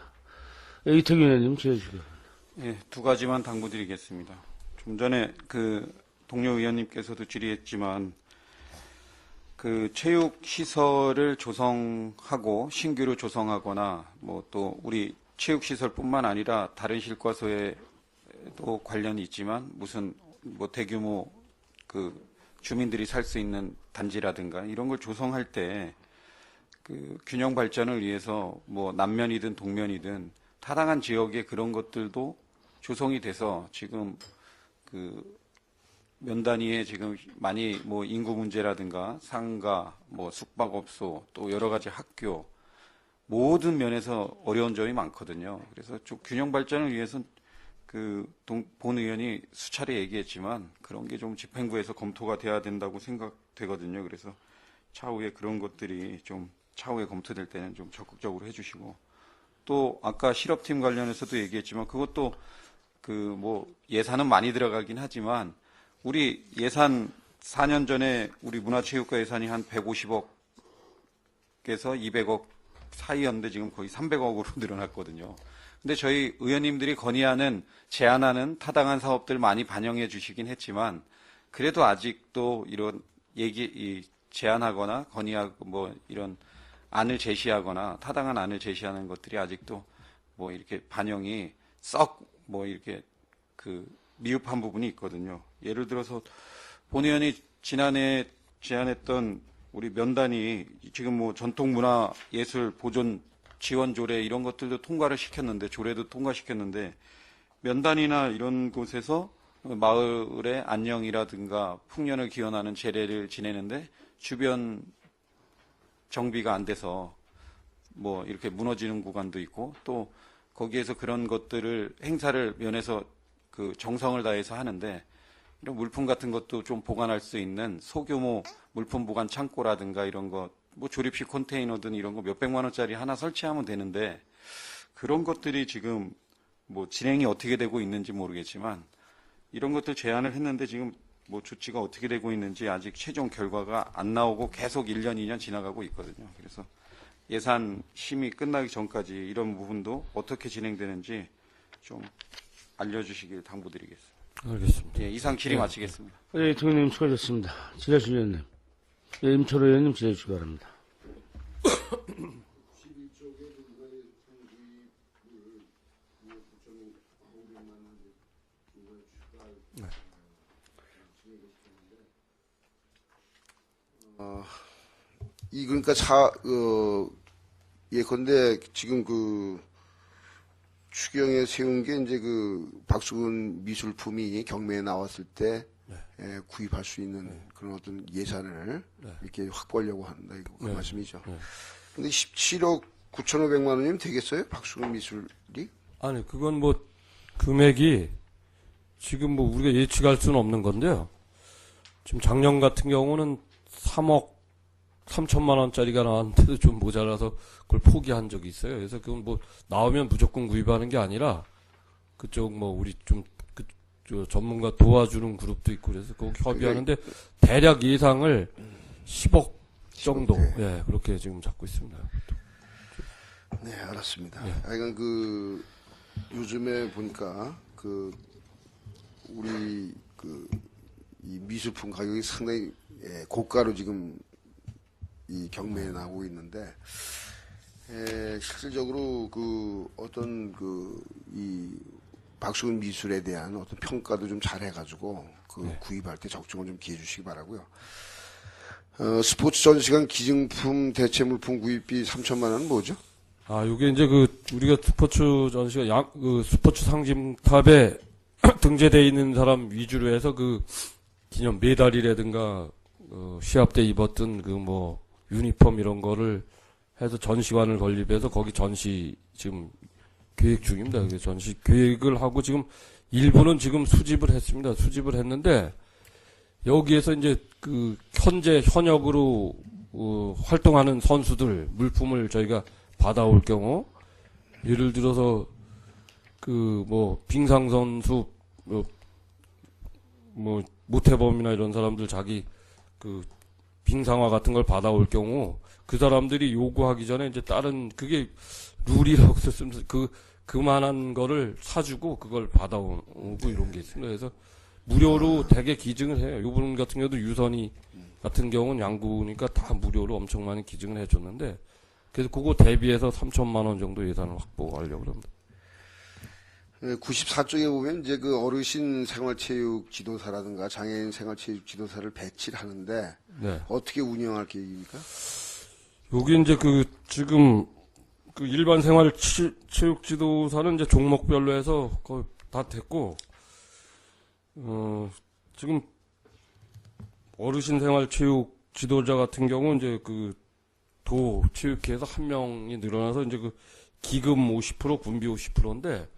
이태규 의원님 지어주시고요. 예, 두 가지만 당부드리겠습니다. 좀 전에 동료 의원님께서도 질의했지만 체육 시설을 조성하고 신규로 조성하거나 뭐 또 우리 체육시설뿐만 아니라 다른 실과소에도 관련이 있지만 무슨 뭐 대규모 그 주민들이 살 수 있는 단지라든가 이런 걸 조성할 때 그 균형 발전을 위해서 뭐 남면이든 동면이든 타당한 지역에 그런 것들도 조성이 돼서 지금 그 면 단위에 지금 많이 뭐 인구 문제라든가 상가, 뭐 숙박업소, 또 여러 가지 학교 모든 면에서 어려운 점이 많거든요. 그래서 좀 균형 발전을 위해서 그 본 의원이 수차례 얘기했지만 그런 게 좀 집행부에서 검토가 돼야 된다고 생각되거든요. 그래서 차후에 그런 것들이 좀 차후에 검토될 때는 좀 적극적으로 해주시고 또 아까 실업팀 관련해서도 얘기했지만 그것도 그 뭐 예산은 많이 들어가긴 하지만 우리 예산 4년 전에 우리 문화체육과 예산이 한 150억에서 200억 사이였는데 지금 거의 300억으로 늘어났거든요. 근데 저희 의원님들이 건의하는 제안하는 타당한 사업들 많이 반영해 주시긴 했지만 그래도 아직도 이런 제안하거나 건의하고 뭐 이런 안을 제시하거나 타당한 안을 제시하는 것들이 아직도 뭐 이렇게 반영이 썩 뭐 이렇게 그 미흡한 부분이 있거든요. 예를 들어서 본 의원이 지난해 제안했던 우리 면단이 지금 뭐 전통문화예술 보존 지원 조례 이런 것들도 통과를 시켰는데 조례도 통과시켰는데 면단이나 이런 곳에서 마을의 안녕이라든가 풍년을 기원하는 제례를 지내는데 주변 정비가 안 돼서 뭐 이렇게 무너지는 구간도 있고 또 거기에서 그런 것들을 행사를 면에서 그 정성을 다해서 하는데 이런 물품 같은 것도 좀 보관할 수 있는 소규모 물품 보관 창고라든가 이런 거 뭐 조립식 컨테이너든 이런 거 몇백만 원짜리 하나 설치하면 되는데 그런 것들이 지금 뭐 진행이 어떻게 되고 있는지 모르겠지만 이런 것들 제안을 했는데 지금 뭐 조치가 어떻게 되고 있는지 아직 최종 결과가 안 나오고 계속 1년, 2년 지나가고 있거든요. 그래서 예산 심의 끝나기 전까지 이런 부분도 어떻게 진행되는지 좀 알려주시길 당부드리겠습니다. 알겠습니다. 예, 이상 질의 마치겠습니다. 예, 대통령님 수고하셨습니다. 지라실 의원님. 예, 임철호 의원님 질의해 주시기 바랍니다. 그러니까 예컨대 지금 그 추경에 세운 게 이제 그 박수근 미술품이 경매에 나왔을 때 구입할 수 있는 그런 어떤 예산을 이렇게 확보하려고 한다 이거 그 말씀이죠. 근데 17억 9,500만 원이면 되겠어요? 박수근 미술이? 아니 그건 뭐 금액이 지금 뭐 우리가 예측할 수는 없는 건데요. 지금 작년 같은 경우는 3억 3천만 원짜리가 나왔는데도 좀 모자라서 그걸 포기한 적이 있어요. 그래서 그건 뭐 나오면 무조건 구입하는 게 아니라 그쪽 뭐 우리 좀 저 전문가 도와주는 그룹도 있고 그래서 거기 협의하는데 대략 예상을 10억 정도 예 그렇게 지금 잡고 있습니다. 네, 알았습니다. 하여간 그 요즘에 보니까 그 우리 그 이 미술품 가격이 상당히 고가로 지금 이 경매에 나오고 있는데 실질적으로 그 어떤 그 이 박수근 미술에 대한 어떤 평가도 좀 잘해가지고 그 구입할 때 적중을 좀 기해 주시기 바라고요. 스포츠 전시관 기증품 대체 물품 구입비 3천만 원은 뭐죠? 아, 요게 이제 그 우리가 스포츠 전시가 그 스포츠 상징탑에 등재되어 있는 사람 위주로 해서 그 기념 메달이라든가 시합 때 입었던 그 뭐 유니폼 이런 거를 해서 전시관을 건립해서 거기 전시 지금 계획 중입니다. 그 전시 계획을 하고 지금 일부는 지금 수집을 했습니다. 수집을 했는데 여기에서 이제 그 현재 현역으로 활동하는 선수들 물품을 저희가 받아올 경우 예를 들어서 그 뭐 빙상 선수 뭐 모태범이나 이런 사람들 자기 그 빙상화 같은 걸 받아올 경우 그 사람들이 요구하기 전에 이제 다른 그게 룰이라고 썼으면서 그만한 거를 사주고 그걸 받아오고 이런 게 있습니다. 그래서 무료로 대개 기증을 해요. 요분 같은 경우도 유선이 같은 경우는 양구니까 다 무료로 엄청 많이 기증을 해줬는데 그래서 그거 대비해서 3천만 원 정도 예산을 확보하려고 합니다. 94쪽에 보면 이제 그 어르신 생활체육 지도사라든가 장애인 생활체육 지도사를 배치를 하는데 네. 어떻게 운영할 계획입니까? 여기 이제 지금 일반 생활 체육 지도사는 이제 종목별로 해서 거의 다 됐고, 지금 어르신 생활 체육 지도자 같은 경우는 이제 도 체육회에서 한 명이 늘어나서 이제 기금 50%, 군비 50%인데,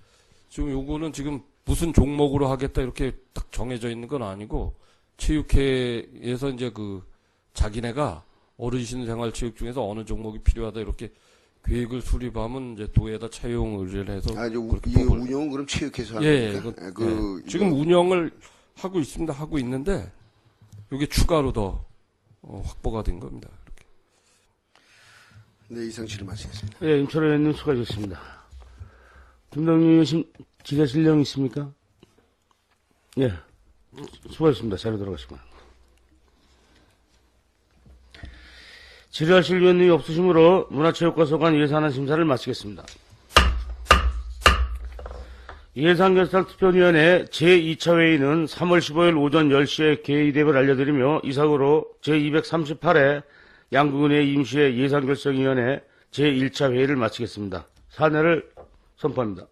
지금 요거는 지금 무슨 종목으로 하겠다 이렇게 딱 정해져 있는 건 아니고, 체육회에서 이제 자기네가 어르신 생활 체육 중에서 어느 종목이 필요하다 이렇게 계획을 수립하면 이제 도에다 채용 의뢰를 해서. 이제 그렇게 이 뽑을. 운영은 그럼 체육회에서 하는 예, 겁니까? 지금 운영을 하고 있습니다. 하고 있는데, 이게 추가로 더 확보가 된 겁니다. 이렇게. 네, 이상 질의 마치겠습니다. 예, 임철호 의원님 수고하셨습니다. 김동률 의원님 질의 실령 있습니까? 예, 수고하셨습니다. 자료 들어가시면. 질의하실 의원님이 없으시므로 문화체육과 소관 예산안 심사를 마치겠습니다. 예산결산투표위원회 제2차 회의는 3월 15일 오전 10시에 개의됨을 알려드리며 이상으로 제238회 양궁은혜 임시회 예산결정위원회 제1차 회의를 마치겠습니다. 사내를 선포합니다.